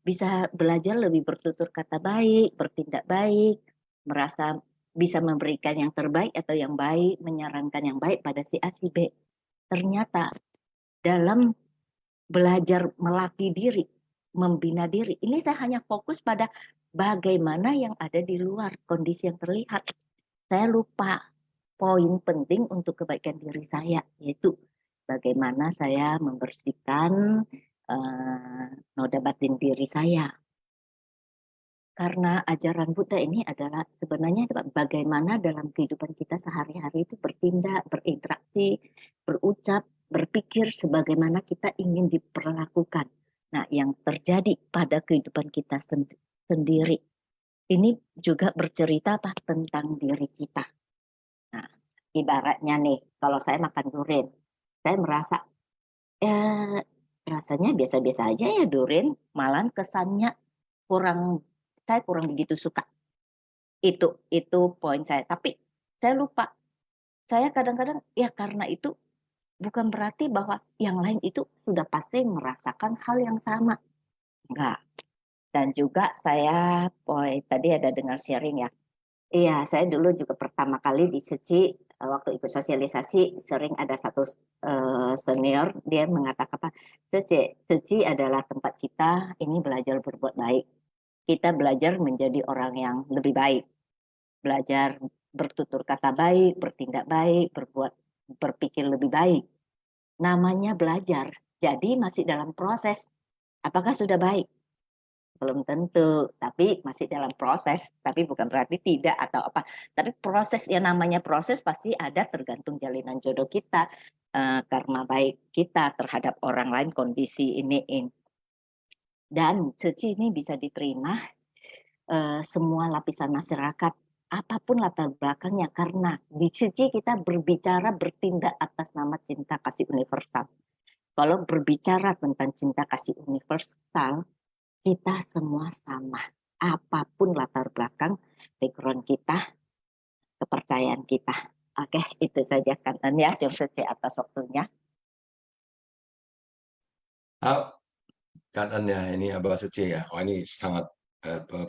bisa belajar lebih bertutur kata baik, bertindak baik, merasa bisa memberikan yang terbaik atau yang baik, menyarankan yang baik pada si A, si B. Ternyata dalam belajar melatih diri, membina diri. Ini saya hanya fokus pada bagaimana yang ada di luar, kondisi yang terlihat. Saya lupa poin penting untuk kebaikan diri saya, yaitu bagaimana saya membersihkan noda batin diri saya. Karena ajaran Buddha ini adalah sebenarnya bagaimana dalam kehidupan kita sehari-hari itu bertindak, berinteraksi, berucap, berpikir sebagaimana kita ingin diperlakukan. Nah, yang terjadi pada kehidupan kita sendiri ini juga bercerita tentang diri kita. Nah, ibaratnya nih, kalau saya makan durian, saya merasa rasanya biasa-biasa aja ya durian, malahan kesannya saya kurang begitu suka. Itu poin saya. Tapi saya lupa. Saya kadang-kadang ya karena itu bukan berarti bahwa yang lain itu sudah pasti merasakan hal yang sama. Enggak. Dan juga saya tadi ada dengar sharing ya. Iya, saya dulu juga pertama kali di Ceci waktu ikut sosialisasi sering ada satu senior dia mengatakan apa? Ceci adalah tempat kita ini belajar berbuat baik. Kita belajar menjadi orang yang lebih baik, belajar bertutur kata baik, bertindak baik, berpikir lebih baik. Namanya belajar, jadi masih dalam proses. Apakah sudah baik? Belum tentu, tapi masih dalam proses. Tapi bukan berarti tidak atau apa. Tapi proses yang namanya proses pasti ada tergantung jalinan jodoh kita, karma baik kita terhadap orang lain, kondisi ini. Dan Ceci ini bisa diterima semua lapisan masyarakat, apapun latar belakangnya, karena di Ceci kita berbicara bertindak atas nama cinta kasih universal. Kalau berbicara tentang cinta kasih universal, kita semua sama, apapun latar belakang, background kita, kepercayaan kita. Oke, itu saja kan ya, Ceci atas waktunya. Kanannya ini Abah Sece ya. Oh, ini sangat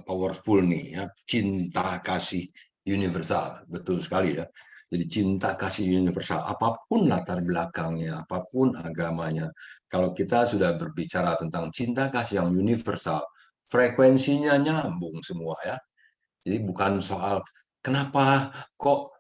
powerful nih ya. Cinta kasih universal, betul sekali ya. Jadi cinta kasih universal, apapun latar belakangnya, apapun agamanya. Kalau kita sudah berbicara tentang cinta kasih yang universal, frekuensinya nyambung semua ya. Jadi bukan soal kenapa kok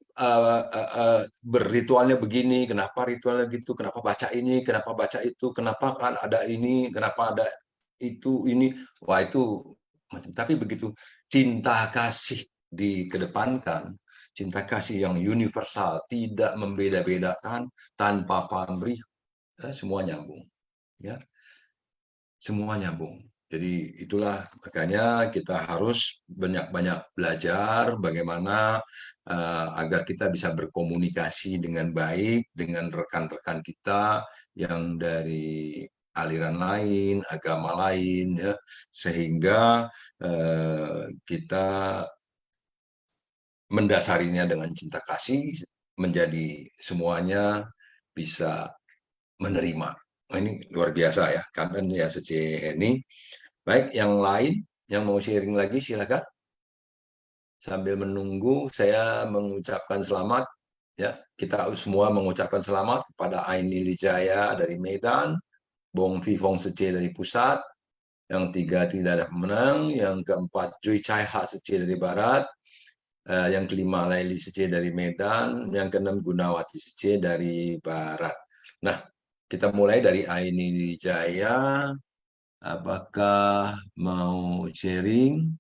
berritualnya begini, kenapa ritualnya gitu, kenapa baca ini, kenapa baca itu, kenapa kan ada ini, kenapa ada itu, ini. Wah, itu macam. Tapi begitu cinta kasih dikedepankan, cinta kasih yang universal, tidak membeda-bedakan, tanpa pamrih, semua nyambung. Ya, semua nyambung. Jadi itulah makanya kita harus banyak-banyak belajar bagaimana agar kita bisa berkomunikasi dengan baik dengan rekan-rekan kita yang dari aliran lain, agama lain, ya, sehingga kita mendasarinya dengan cinta kasih, menjadi semuanya bisa menerima. Oh, ini luar biasa ya, karena ya ini. Baik, yang lain yang mau sharing lagi silakan. Sambil menunggu saya mengucapkan selamat ya, kita semua mengucapkan selamat kepada Aini Lijaya dari Medan, Bong Vivong Sece dari pusat, yang tiga tidak ada pemenang, yang keempat Joy Chaiha Sece dari barat, yang kelima Laili Sece dari Medan, yang keenam Gunawati Sece dari barat. Nah, kita mulai dari Aini Lijaya. Apakah mau sharing?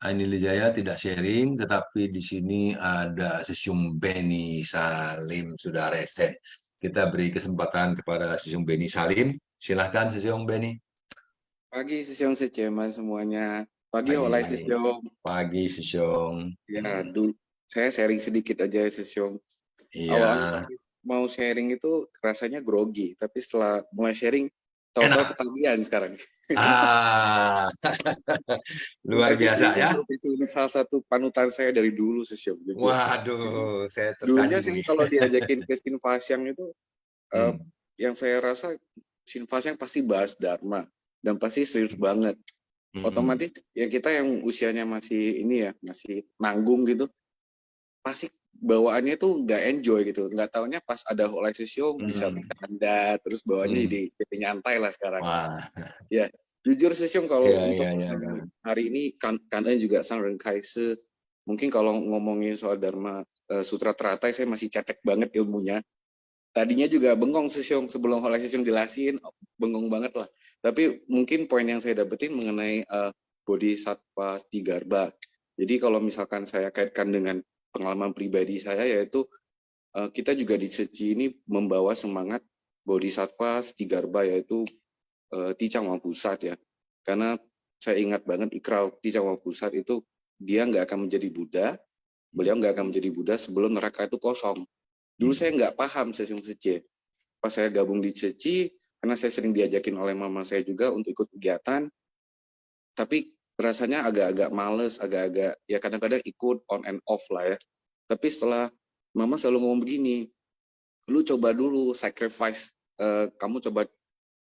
Aini Lijaya tidak sharing, tetapi di sini ada Sesiung Beni Salim sudah rese. Kita beri kesempatan kepada Sesiung Beni Salim. Silahkan Sesiung Beni. Pagi Sesiung Seceman semuanya. Pagi oleh Sesiung. Pagi Sesiung. Ya, saya sharing sedikit aja Sesiung. Iya. Awalnya mau sharing itu rasanya grogi, tapi setelah mulai sharing tahu-tahu ketagihan sekarang. Luar biasa ya. Itu salah satu panutan saya dari dulu Sesiung. Waduh, saya dulunya tersanjung. sih kalau diajakin ke Sinfasyang itu yang saya rasa Sinfasyang pasti bahas Dharma dan pasti serius banget. Otomatis ya kita yang usianya masih ini ya, masih nanggung gitu, pasti bawaannya tuh nggak enjoy gitu, nggak taunya pas ada Holai Susyong bisa bercanda, terus bawaannya jadi nyantai lah sekarang. Wah, Ya, jujur Susyong kalau iya, untuk iya. hari ini kan juga Sang Rengkaise, mungkin kalau ngomongin soal Dharma Sutra Teratai saya masih cetek banget ilmunya. Tadinya juga bengong Susyong sebelum Holai Susyong jelasin, bengong banget lah. Tapi mungkin poin yang saya dapetin mengenai Bodhisattva Stigarba. Jadi kalau misalkan saya kaitkan dengan pengalaman pribadi saya, yaitu kita juga di Ceci ini membawa semangat Bodhisattva Stigarba, yaitu Ticang Pusat ya. Karena saya ingat banget Ikral Ticang Pusat itu dia nggak akan menjadi Buddha, beliau nggak akan menjadi Buddha sebelum neraka itu kosong. Dulu saya nggak paham Susyong Sece. Pas saya gabung di Ceci, karena saya sering diajakin oleh mama saya juga untuk ikut kegiatan, tapi rasanya agak-agak males, agak-agak ya kadang-kadang ikut on and off lah ya. Tapi setelah mama selalu ngomong begini, lu coba dulu sacrifice, kamu coba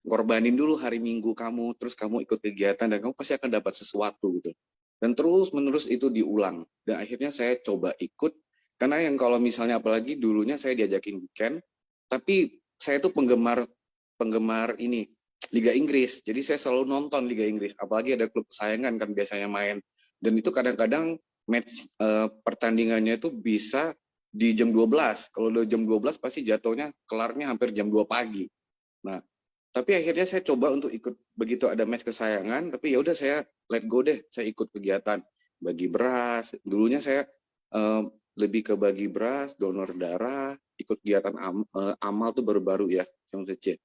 ngorbanin dulu hari Minggu kamu, terus kamu ikut kegiatan dan kamu pasti akan dapat sesuatu gitu. Dan terus menerus itu diulang. Dan akhirnya saya coba ikut, karena yang kalau misalnya apalagi dulunya saya diajakin weekend, tapi saya tuh penggemar ini Liga Inggris. Jadi saya selalu nonton Liga Inggris, apalagi ada klub kesayangan kan biasanya main. Dan itu kadang-kadang match pertandingannya itu bisa di jam 12. Kalau udah jam 12 pasti jatuhnya kelarnya hampir jam 2 pagi. Nah, tapi akhirnya saya coba untuk ikut begitu ada match kesayangan, tapi ya udah saya let go deh, saya ikut kegiatan bagi beras. Dulunya saya lebih ke bagi beras, donor darah, ikut kegiatan amal tuh baru-baru ya, Susyong Sece.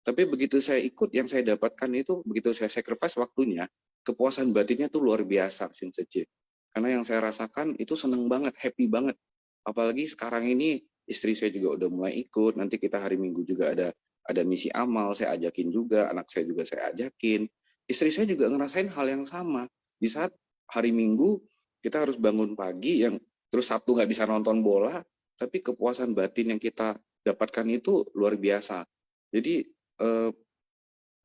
Tapi begitu saya ikut, yang saya dapatkan itu begitu saya sacrifice waktunya, kepuasan batinnya tuh luar biasa, Susyong Sece. Karena yang saya rasakan itu seneng banget, happy banget. Apalagi sekarang ini istri saya juga udah mulai ikut, nanti kita hari Minggu juga ada misi amal, saya ajakin juga, anak saya juga saya ajakin. Istri saya juga ngerasain hal yang sama. Di saat hari Minggu kita harus bangun pagi, yang terus Sabtu nggak bisa nonton bola, tapi kepuasan batin yang kita dapatkan itu luar biasa. Jadi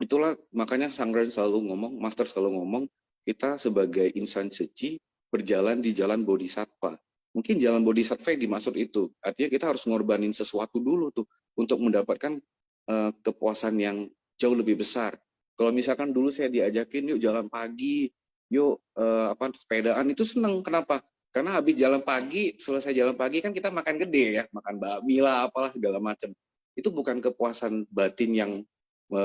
itulah makanya Sangren selalu ngomong, Master selalu ngomong, kita sebagai insan Ceci berjalan di jalan Bodhisattva. Mungkin jalan Bodhisattva yang dimaksud itu, artinya kita harus ngorbanin sesuatu dulu tuh untuk mendapatkan kepuasan yang jauh lebih besar. Kalau misalkan dulu saya diajakin yuk jalan pagi, yuk sepedaan, itu seneng. Kenapa? Karena habis jalan pagi, selesai jalan pagi kan kita makan gede ya, makan bakmi lah, apalah segala macam. Itu bukan kepuasan batin yang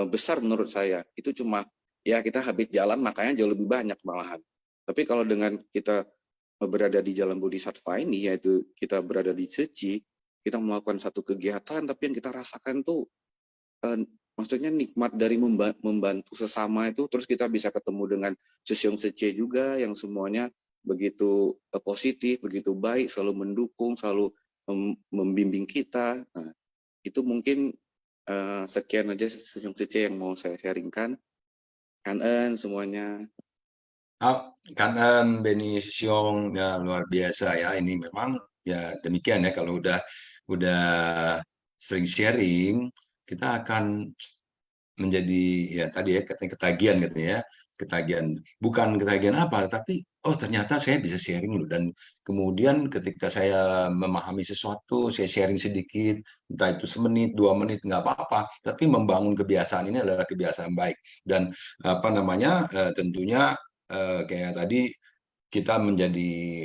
besar menurut saya. Itu cuma ya kita habis jalan makanya jauh lebih banyak malahan. Tapi kalau dengan kita berada di jalan Bodhisattva ini, yaitu kita berada di Ceci, kita melakukan satu kegiatan, tapi yang kita rasakan tuh maksudnya nikmat dari membantu sesama itu, terus kita bisa ketemu dengan Susyong Sece juga yang semuanya begitu positif, begitu baik, selalu mendukung, selalu membimbing kita. Nah, itu mungkin sekian aja Susyong Sece yang mau saya sharingkan. Kanen semuanya. Kanen Beni Susyong, ya luar biasa ya. Ini memang ya demikian ya, kalau udah sering sharing, kita akan menjadi ya tadi ya katanya ketagihan gitu ya, bukan ketagihan apa, tapi oh ternyata saya bisa sharing loh, dan kemudian ketika saya memahami sesuatu, saya sharing sedikit, entah itu semenit 2 menit nggak apa-apa, tapi membangun kebiasaan ini adalah kebiasaan baik. Dan apa namanya tentunya kayak tadi kita menjadi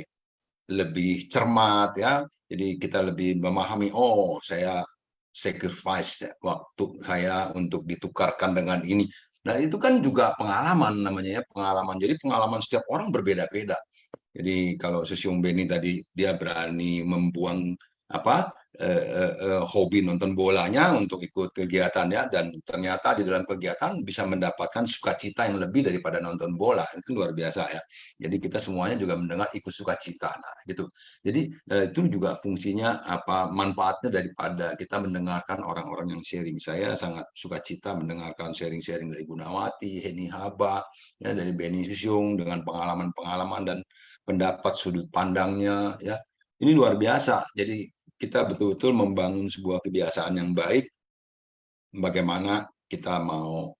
lebih cermat ya, jadi kita lebih memahami, oh saya sacrifice waktu saya untuk ditukarkan dengan ini. Nah, itu kan juga pengalaman namanya ya, pengalaman. Jadi pengalaman setiap orang berbeda-beda. Jadi kalau Susyong Beni tadi dia berani membuang apa hobi nonton bolanya untuk ikut kegiatan ya, dan ternyata di dalam kegiatan bisa mendapatkan sukacita yang lebih daripada nonton bola. Itu luar biasa ya. Jadi kita semuanya juga mendengar ikut sukacita, nah gitu. Jadi itu juga fungsinya apa, manfaatnya daripada kita mendengarkan orang-orang yang sharing. Saya sangat sukacita mendengarkan sharing-sharing dari Gunawati, Heni Haba, ya, dari Beni Susyong dengan pengalaman-pengalaman dan pendapat sudut pandangnya ya. Ini luar biasa. Jadi kita betul-betul membangun sebuah kebiasaan yang baik, bagaimana kita mau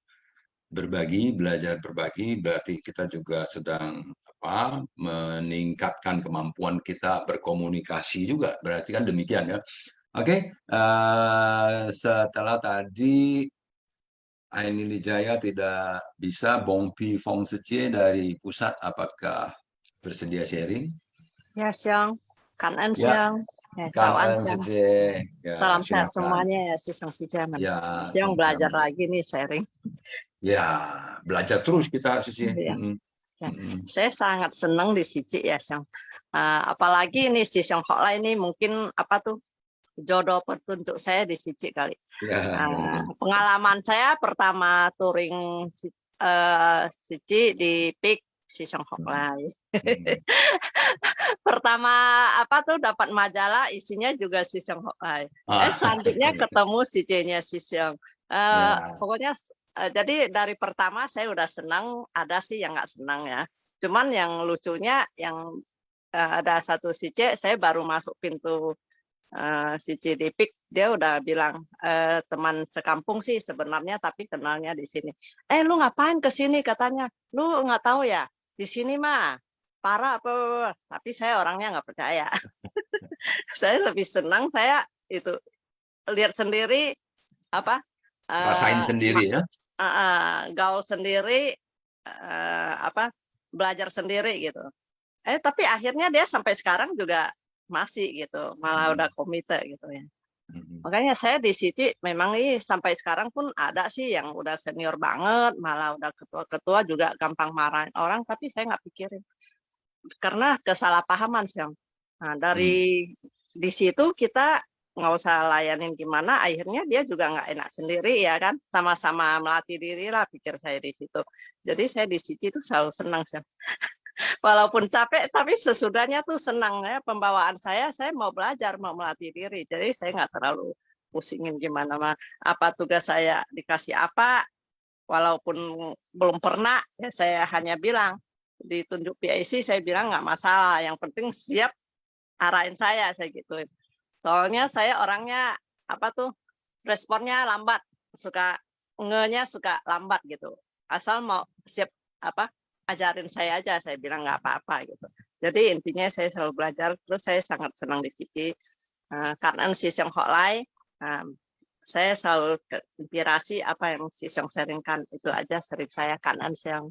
belajar berbagi, berarti kita juga sedang meningkatkan kemampuan kita berkomunikasi juga, berarti kan demikian ya. Oke, setelah tadi Aini Lijaya tidak bisa, Bong Pi Fong Secie dari pusat, apakah bersedia sharing? Ya, Siang. Kan An Ya, Siang. Ya, Kan An An Siang. Secie. Ya, Salam sehat silakan. semuanya ya, Siang Sijaman. Ya, Siang belajar sama-sama. lagi nih sharing. Ya, belajar terus kita, Secie. Ya. Ya. Saya sangat senang di Sici ya, Siang. Apalagi ini si Siang Hokla ini mungkin apa tuh jodoh petunjuk saya di Sici kali. Ya. Pengalaman saya pertama touring Sici di PIK si Siang Hokla. Pertama apa tuh dapat majalah isinya juga si Siang Hokla. Selanjutnya ketemu Sici-nya si Siang. Pokoknya jadi dari pertama saya udah senang, ada sih yang nggak senang ya. Cuman yang lucunya yang ada satu Sici, saya baru masuk pintu Sici di PIK, dia udah bilang teman sekampung sih sebenarnya, tapi kenalnya di sini. Lu ngapain ke sini katanya? Lu nggak tahu ya? Di sini mah parah apa? Tapi saya orangnya nggak percaya. Saya lebih senang saya itu lihat sendiri apa? Rasain sendiri ya. Gaul sendiri, belajar sendiri gitu. Tapi akhirnya dia sampai sekarang juga masih gitu, malah udah komite gitu ya. Makanya saya di Sici memang sampai sekarang pun ada sih yang udah senior banget, malah udah ketua-ketua juga gampang marahin orang, tapi saya nggak pikirin karena kesalahpahaman sih. Nah, dari di situ kita nggak usah layanin gimana, akhirnya dia juga nggak enak sendiri ya kan, sama-sama melatih diri lah, pikir saya di situ. Jadi saya di Sici itu selalu senang sih. Walaupun capek, tapi sesudahnya tuh senang ya pembawaan saya mau belajar, mau melatih diri. Jadi saya nggak terlalu pusingin gimana apa tugas saya dikasih apa, walaupun belum pernah ya saya hanya bilang ditunjuk PIC, saya bilang nggak masalah, yang penting siap arahin saya gituin. Soalnya saya orangnya apa tuh responnya lambat, suka ngenya suka lambat gitu. Asal mau siap ajarin saya aja, saya bilang nggak apa-apa gitu. Jadi intinya saya selalu belajar, terus saya sangat senang di Sici. Karena si Siang Hoklai, saya selalu inspirasi apa yang si Siang sharingkan, itu aja sering saya kanan Siang.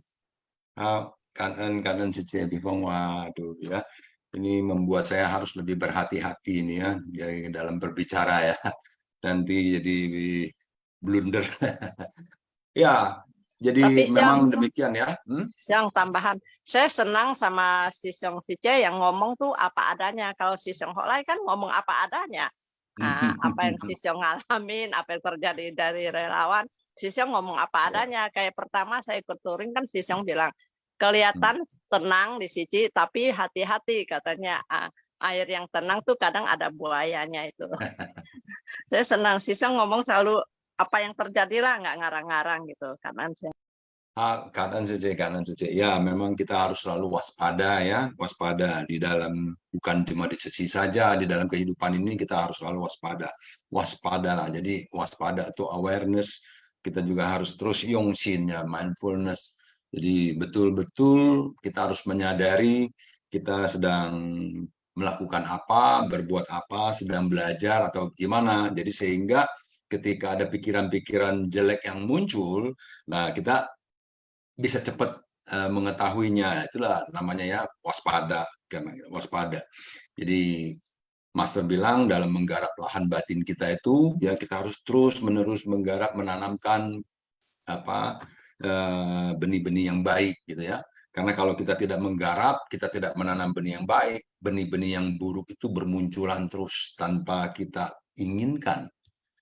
Kanan Sici Bifong, waduh ya. Ini membuat saya harus lebih berhati-hati ini ya, dalam berbicara ya. Nanti jadi blunder. Ya, jadi tapi memang demikian ya. Siang tambahan, saya senang sama si Siang Sice yang ngomong tuh apa adanya. Kalau si Siang Hoklai kan ngomong apa adanya. Apa yang si Siang ngalamin, apa yang terjadi dari relawan, si Siang ngomong apa adanya. Kayak pertama saya ikut touring kan si Siang bilang, kelihatan tenang di Sici, tapi hati-hati katanya. Air yang tenang tuh kadang ada buayanya itu. Saya senang si Siang ngomong selalu apa yang terjadi lah, nggak ngarang-ngarang gitu. Kanan Sece. Ya, memang kita harus selalu waspada ya, waspada di dalam, bukan cuma di Sici saja, di dalam kehidupan ini kita harus selalu waspada lah. Jadi waspada itu awareness, kita juga harus terus yongxin ya, mindfulness. Jadi betul-betul kita harus menyadari kita sedang melakukan apa, berbuat apa, sedang belajar atau gimana. Jadi sehingga ketika ada pikiran-pikiran jelek yang muncul, nah kita bisa cepat mengetahuinya. Itulah namanya ya waspada. Jadi Master bilang dalam menggarap lahan batin kita itu ya kita harus terus-menerus menggarap, menanamkan benih-benih yang baik gitu ya. Karena kalau kita tidak menggarap, kita tidak menanam benih yang baik, benih-benih yang buruk itu bermunculan terus tanpa kita inginkan.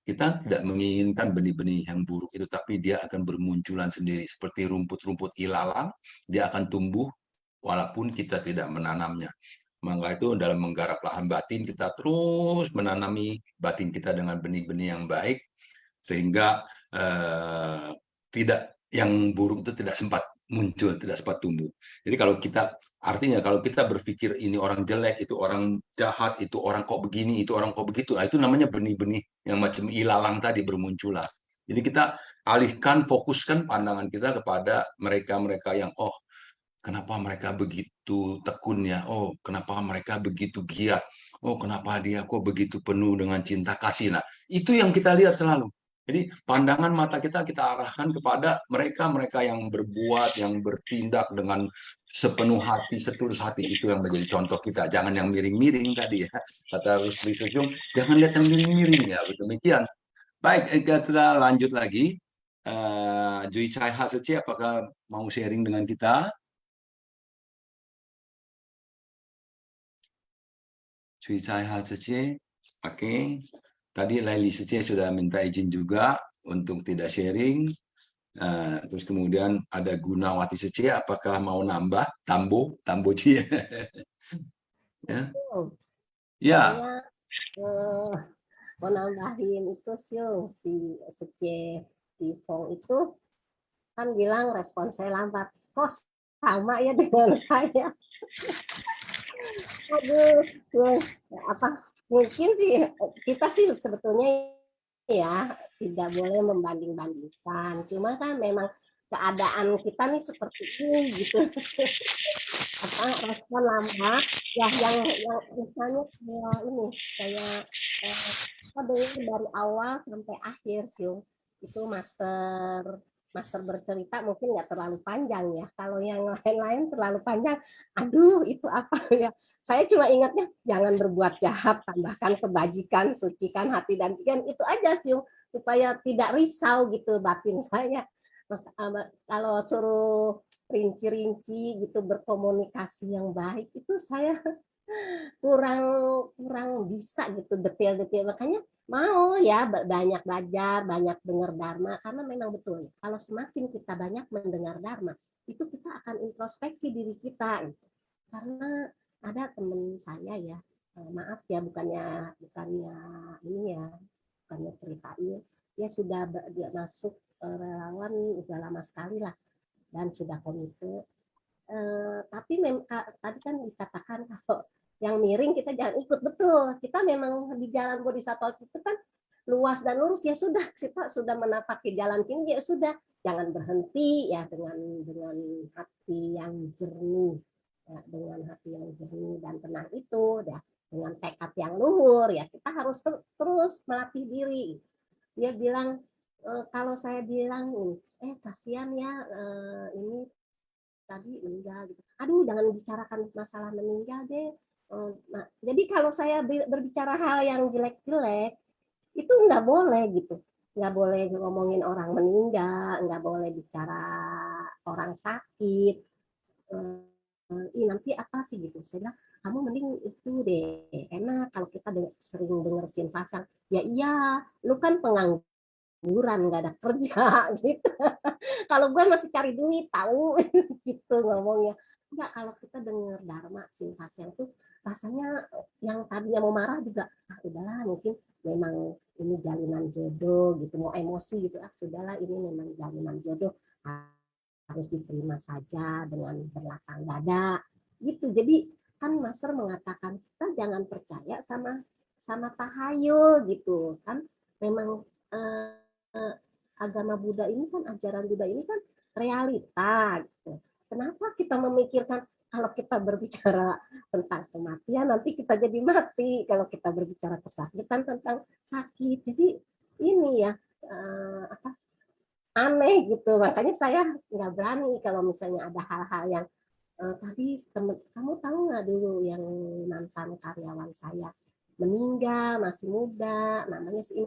Kita tidak menginginkan benih-benih yang buruk itu, tapi dia akan bermunculan sendiri. Seperti rumput-rumput ilalang, dia akan tumbuh walaupun kita tidak menanamnya. Maka itu dalam menggarap lahan batin, kita terus menanami batin kita dengan benih-benih yang baik, sehingga yang buruk itu tidak sempat muncul, tidak sempat tumbuh. Jadi kalau kita berpikir ini orang jelek, itu orang jahat, itu orang kok begini, itu orang kok begitu, itu namanya benih-benih yang macam ilalang tadi bermunculan. Jadi kita alihkan, fokuskan pandangan kita kepada mereka-mereka yang, oh, kenapa mereka begitu tekun ya? Oh, kenapa mereka begitu giat? Oh, kenapa dia kok begitu penuh dengan cinta kasih? Nah, itu yang kita lihat selalu. Jadi pandangan mata kita arahkan kepada mereka-mereka yang berbuat, yang bertindak dengan sepenuh hati, setulus hati. Itu yang menjadi contoh kita. Jangan yang miring-miring tadi ya. Kata Rusli Sejong, jangan lihat yang miring-miring ya. Demikian. Baik, kita lanjut lagi. Jui Chai Hasece, apakah mau sharing dengan kita? Jui Chai Hasece, oke. Tadi Laili Sece sudah minta izin juga untuk tidak sharing. Terus kemudian ada Gunawati Sece, apakah mau nambah? Tambo Ci. Ya. Ya. Saya mau nambahin itu si Sece Tifong itu kan bilang respon saya lambat. Kok sama ya dengan saya? Aduh, mungkin sih kita sih sebetulnya ya tidak boleh membanding-bandingkan. Cuma kan memang keadaan kita nih seperti ini gitu. Respon lambat ya yang misalnya dari awal sampai akhir sih itu master bercerita mungkin nggak terlalu panjang ya. Kalau yang lain-lain terlalu panjang, aduh itu apa ya. Saya cuma ingatnya jangan berbuat jahat, tambahkan kebajikan, sucikan hati dan pikiran, itu aja sih supaya tidak risau gitu batin saya. Kalau suruh rinci-rinci gitu berkomunikasi yang baik itu saya kurang bisa gitu detail-detail. Makanya mau ya banyak belajar, banyak dengar dharma, karena memang betul kalau semakin kita banyak mendengar dharma itu kita akan introspeksi diri kita gitu. Karena ada teman saya ya, maaf ya bukannya ini ya, bukannya ceritain, dia sudah dia masuk relawan udah lama sekali lah dan sudah komite. Tapi tadi kan dikatakan kalau yang miring kita jangan ikut, betul. Kita memang di jalan Bodhisattva itu kan luas dan lurus, ya sudah kita sudah menapaki jalan tinggi, ya sudah jangan berhenti ya dengan hati yang jernih, ya, dengan hati yang jernih dan tenang itu, ya dengan tekad yang luhur ya kita harus terus melatih diri. Dia bilang kalau saya bilang kasihan ya ini tadi meninggal gitu. Aduh jangan bicarakan masalah meninggal deh. Nah, jadi kalau saya berbicara hal yang jelek-jelek itu nggak boleh gitu, nggak boleh ngomongin orang meninggal, nggak boleh bicara orang sakit. Nanti apa sih gitu? Saya bilang kamu mending itu deh, enak kalau kita sering denger sinfasang. Ya iya, lu kan pengangguran nggak ada kerja gitu. Kalau gue masih cari duit tahu gitu ngomongnya. Enggak, kalau kita dengar dharma sinfasang tuh rasanya yang tadinya mau marah juga udahlah mungkin memang ini jalinan jodoh gitu, mau emosi gitu sudahlah ini memang jalinan jodoh harus diterima saja dengan berlapang dada gitu. Jadi kan Master mengatakan kita jangan percaya sama tahayul gitu kan. Memang agama Buddha ini kan, ajaran Buddha ini kan realita gitu. Kenapa kita memikirkan kalau kita berbicara tentang kematian nanti kita jadi mati, kalau kita berbicara kesakitan tentang sakit. Jadi ini ya aneh gitu. Makanya saya nggak berani kalau misalnya ada hal-hal yang tadi kamu tahu nggak dulu yang mantan karyawan saya meninggal masih muda, namanya si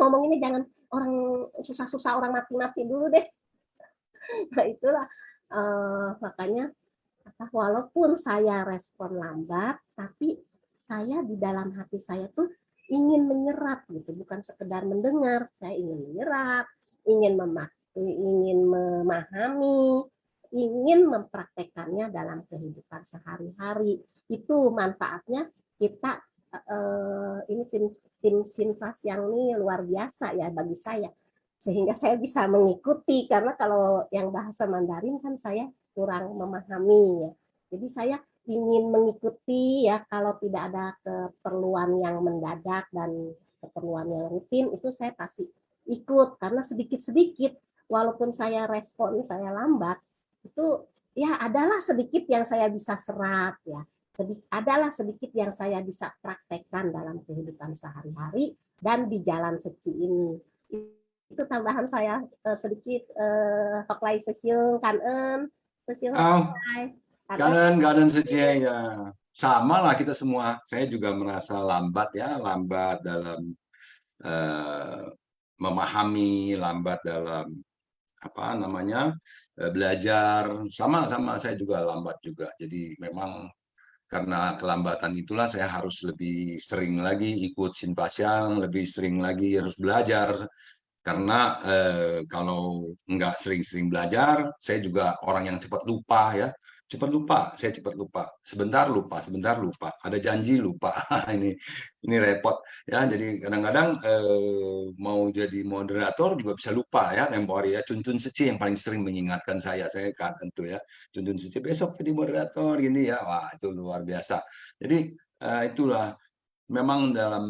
ngomonginnya jangan orang susah-susah, orang mati-mati dulu deh. Nah itulah makanya walaupun saya respon lambat, tapi saya di dalam hati saya tuh ingin menyerap gitu, bukan sekedar mendengar. Saya ingin menyerap, ingin memahami, ingin mempraktekannya dalam kehidupan sehari-hari. Itu manfaatnya kita ini tim Sinfas yang ini luar biasa ya bagi saya, sehingga saya bisa mengikuti, karena kalau yang bahasa Mandarin kan saya kurang memahami ya. Jadi saya ingin mengikuti ya, kalau tidak ada keperluan yang mendadak dan keperluan yang rutin itu saya pasti ikut, karena sedikit-sedikit walaupun saya respon saya lambat, itu ya adalah sedikit yang saya bisa serap ya. Adalah sedikit yang saya bisa praktekkan dalam kehidupan sehari-hari dan di jalan Seci ini. Itu tambahan saya sedikit Hoklai Sesiung Kanen Sesiung Kanen Seciai ya. Sama lah kita semua. Saya juga merasa lambat ya, lambat dalam memahami, lambat dalam apa namanya belajar. Sama saya juga lambat juga. Jadi memang karena kelambatan itulah saya harus lebih sering lagi ikut Sinpasyang, lebih sering lagi harus belajar. Karena kalau nggak sering-sering belajar, saya juga orang yang cepat lupa ya. Cepat lupa, saya cepat lupa. Sebentar lupa. Ada janji lupa. ini repot ya. Jadi kadang-kadang mau jadi moderator juga bisa lupa ya. Tempori ya. Cuncun Seci yang paling sering mengingatkan saya kan tentu ya. Cuncun Seci besok jadi moderator gini ya. Wah itu luar biasa. Jadi itulah memang dalam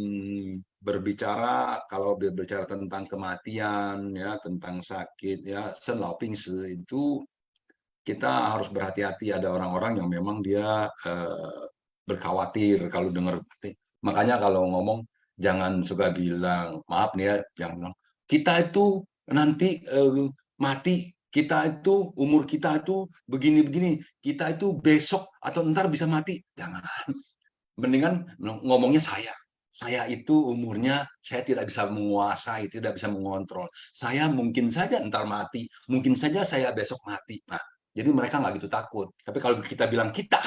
berbicara, kalau berbicara tentang kematian ya, tentang sakit ya, senlapingse itu kita harus berhati-hati. Ada orang-orang yang memang dia berkhawatir kalau dengar. Makanya kalau ngomong jangan suka bilang, maaf nih ya, jangan bilang kita itu nanti mati, kita itu umur kita itu begini-begini, kita itu besok atau ntar bisa mati. Jangan. Mendingan ngomongnya saya itu umurnya saya tidak bisa menguasai, tidak bisa mengontrol. Saya mungkin saja entar mati, mungkin saja saya besok mati. Nah, jadi mereka nggak gitu takut. Tapi kalau kita bilang kita,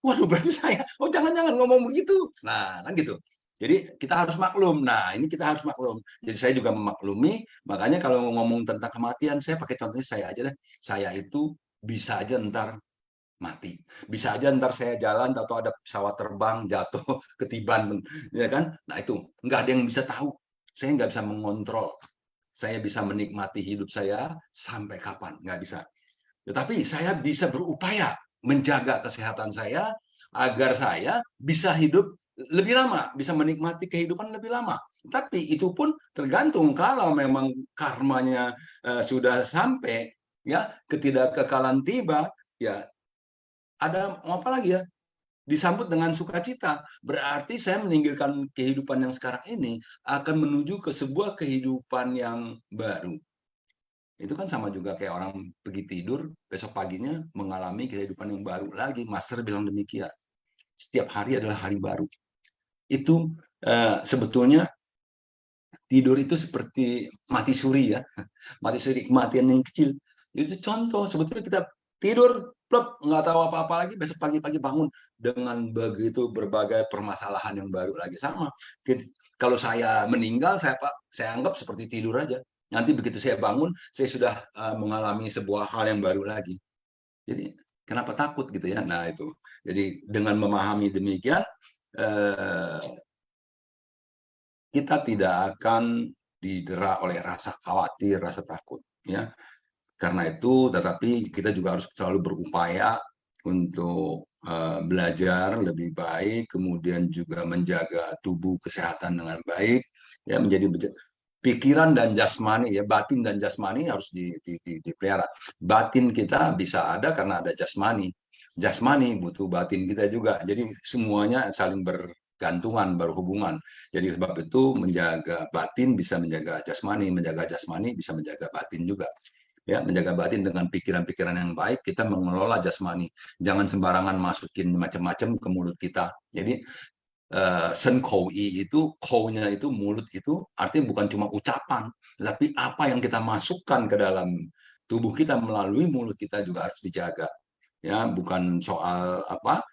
waduh berarti saya, oh jangan ngomong begitu. Nah, kan gitu. Jadi kita harus maklum. Nah, ini kita harus maklum. Jadi saya juga memaklumi. Makanya kalau ngomong tentang kematian, saya pakai contohnya saya aja deh. Saya itu bisa aja ntar mati, bisa aja ntar saya jalan atau ada pesawat terbang jatuh ketiban ya kan. Nah itu nggak ada yang bisa tahu, saya nggak bisa mengontrol. Saya bisa menikmati hidup saya sampai kapan nggak bisa, tetapi saya bisa berupaya menjaga kesehatan saya agar saya bisa hidup lebih lama, bisa menikmati kehidupan lebih lama. Tapi itu pun tergantung kalau memang karmanya sudah sampai ya ketidakkekalan tiba ya. Ada apa lagi ya? Disambut dengan sukacita. Berarti saya meninggalkan kehidupan yang sekarang ini akan menuju ke sebuah kehidupan yang baru. Itu kan sama juga kayak orang pergi tidur, besok paginya mengalami kehidupan yang baru lagi. Master bilang demikian. Setiap hari adalah hari baru. Itu sebetulnya tidur itu seperti mati suri ya. Mati suri, kematian yang kecil. Itu contoh, sebetulnya kita tidur, plop, nggak tahu apa-apa lagi, besok pagi-pagi bangun dengan begitu berbagai permasalahan yang baru lagi. Sama, kalau saya meninggal, saya anggap seperti tidur aja. Nanti begitu saya bangun, saya sudah mengalami sebuah hal yang baru lagi. Jadi, kenapa takut gitu ya? Nah itu, jadi dengan memahami demikian, kita tidak akan didera oleh rasa khawatir, rasa takut. Ya. Karena itu, tetapi kita juga harus selalu berupaya untuk belajar lebih baik, kemudian juga menjaga tubuh kesehatan dengan baik, ya menjadi pikiran dan jasmani, ya batin dan jasmani harus dipelihara. Batin kita bisa ada karena ada jasmani, jasmani butuh batin kita juga. Jadi semuanya saling bergantungan, berhubungan. Jadi sebab itu menjaga batin bisa menjaga jasmani bisa menjaga batin juga. Ya, menjaga batin dengan pikiran-pikiran yang baik, kita mengelola jasmani. Jangan sembarangan masukin macam-macam ke mulut kita. Jadi sen kou i itu, kou-nya itu mulut itu artinya bukan cuma ucapan, tapi apa yang kita masukkan ke dalam tubuh kita melalui mulut kita juga harus dijaga. Ya, bukan soal apa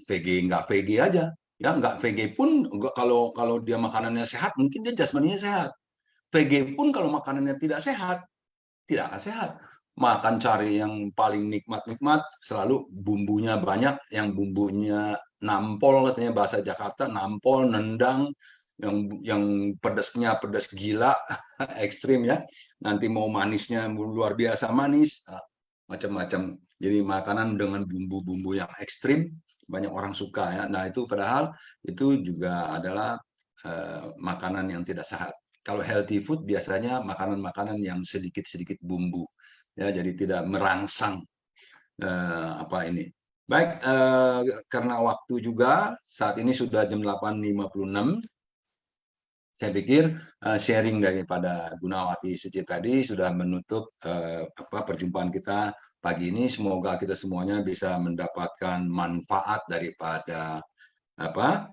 VG nggak VG aja. Ya, nggak VG pun kalau dia makanannya sehat, mungkin dia jasmaninya sehat. VG pun kalau makanannya tidak sehat, tidak akan sehat. Makan cari yang paling nikmat-nikmat, selalu bumbunya banyak, yang bumbunya nampol katanya bahasa Jakarta, nampol, nendang, yang pedasnya pedas gila, ekstrim ya. Nanti mau manisnya luar biasa manis, macam-macam. Jadi makanan dengan bumbu-bumbu yang ekstrim, banyak orang suka ya. Nah itu padahal itu juga adalah makanan yang tidak sehat. Kalau healthy food biasanya makanan-makanan yang sedikit-sedikit bumbu, ya, jadi tidak merangsang apa ini. Baik, karena waktu juga saat ini sudah jam 8.56. Saya pikir sharing daripada Gunawati Seci tadi sudah menutup perjumpaan kita pagi ini. Semoga kita semuanya bisa mendapatkan manfaat daripada apa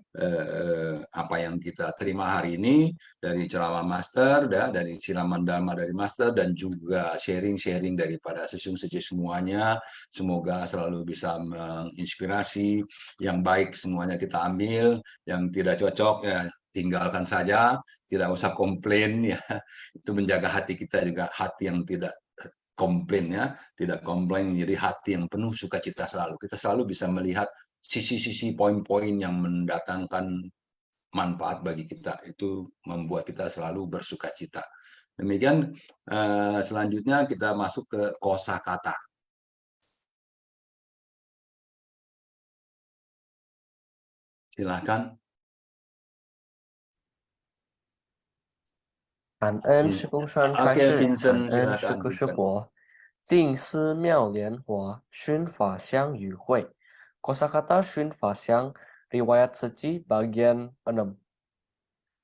yang kita terima hari ini dari ceramah Master, dari siraman Dharma dari Master, dan juga sharing-sharing daripada Sesung Seci semuanya. Semoga selalu bisa menginspirasi. Yang baik semuanya kita ambil, yang tidak cocok ya tinggalkan saja, tidak usah komplain ya. Itu menjaga hati kita juga, hati yang tidak komplain ya, tidak komplain, jadi hati yang penuh sukacita selalu. Kita selalu bisa melihat sisi-sisi poin-poin yang mendatangkan manfaat bagi kita, itu membuat kita selalu bersukacita. Demikian, selanjutnya kita masuk ke kosakata. Silakan. 感恩师公上人开 Oke, 示， Vincent, 感恩师 silakan. 姑师 Vincent. 伯，静思妙莲华，熏法香与会。Kosakata Shun Fasyang, Riwayat Seci bagian 6.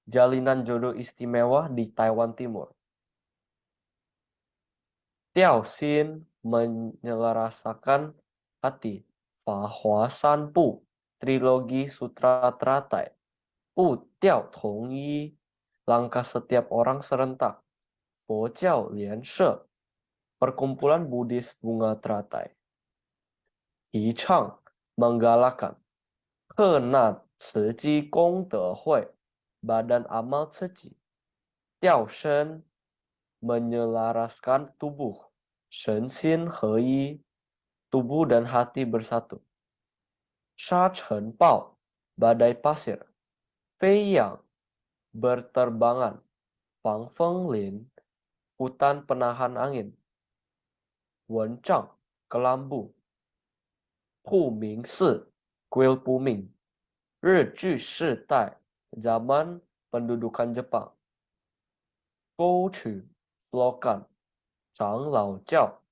Jalinan jodoh istimewa di Taiwan Timur. Tiao Xin menyelarasakan hati. Fa Hua San Bu, Trilogi Sutra Teratai. Bu Tiao Tong Yi, langkah setiap orang serentak. Fo Jiao Lian She, Perkumpulan Buddhis Bunga Teratai. Yi Chang, menggalakkan. Henat Ciji Gong De Hui, Badan Amal Ciji. Tiao Shen, menyelaraskan tubuh. Shen Xin He Yi, tubuh dan hati bersatu. Sha Chen Bao, badai pasir. Fei Yang, berterbangan. Fang Feng Lin, hutan penahan angin. Wen Zhang, kelambu. Pu Ming Si, kuil Puming. Rizhi Shidai, zaman pendudukan Jepang. Gou Chu, slogan. Changlao Jiao,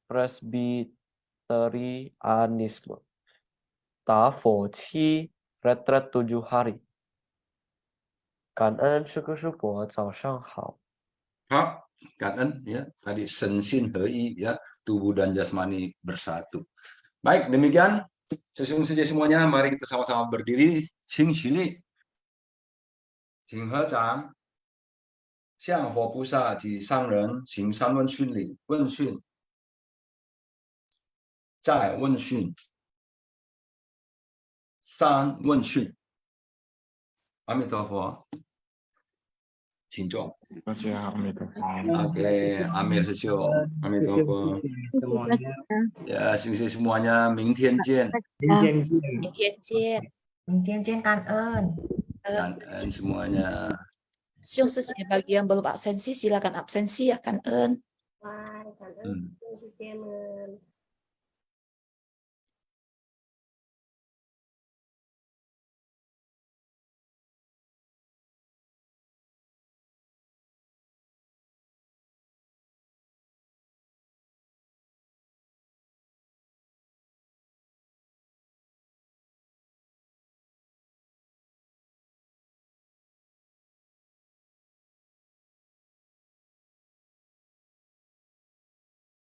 Presbyterianisme. Ta Fo Qi, retret 7 hari. 感恩师哥师伯，早上好。 Hak, kan ya, tadi sensin hei ya, tubuh dan jasmani bersatu. Baik, demikian Sesung Seci semuanya, mari kita sama-sama berdiri. Qing Xili, Qing He Zhang, Xiang Huo Pusa Ji Sang Ren, Xing San Wen Xun Li, Wen Xun, Zai Wen Xun, San Wen Xun. 阿弥陀佛，请坐。 大家好，阿弥陀佛。 Oke, Amir Sesung, 阿弥陀佛。 semuanya. Ya, Sesung semuanya, 明天见。 明天见。明天见，明天见，感恩。 感恩 semuanya. Sesung Seci bagi yang belum absensi silakan absensi ya, kan En. Wah, kan, si Cemen.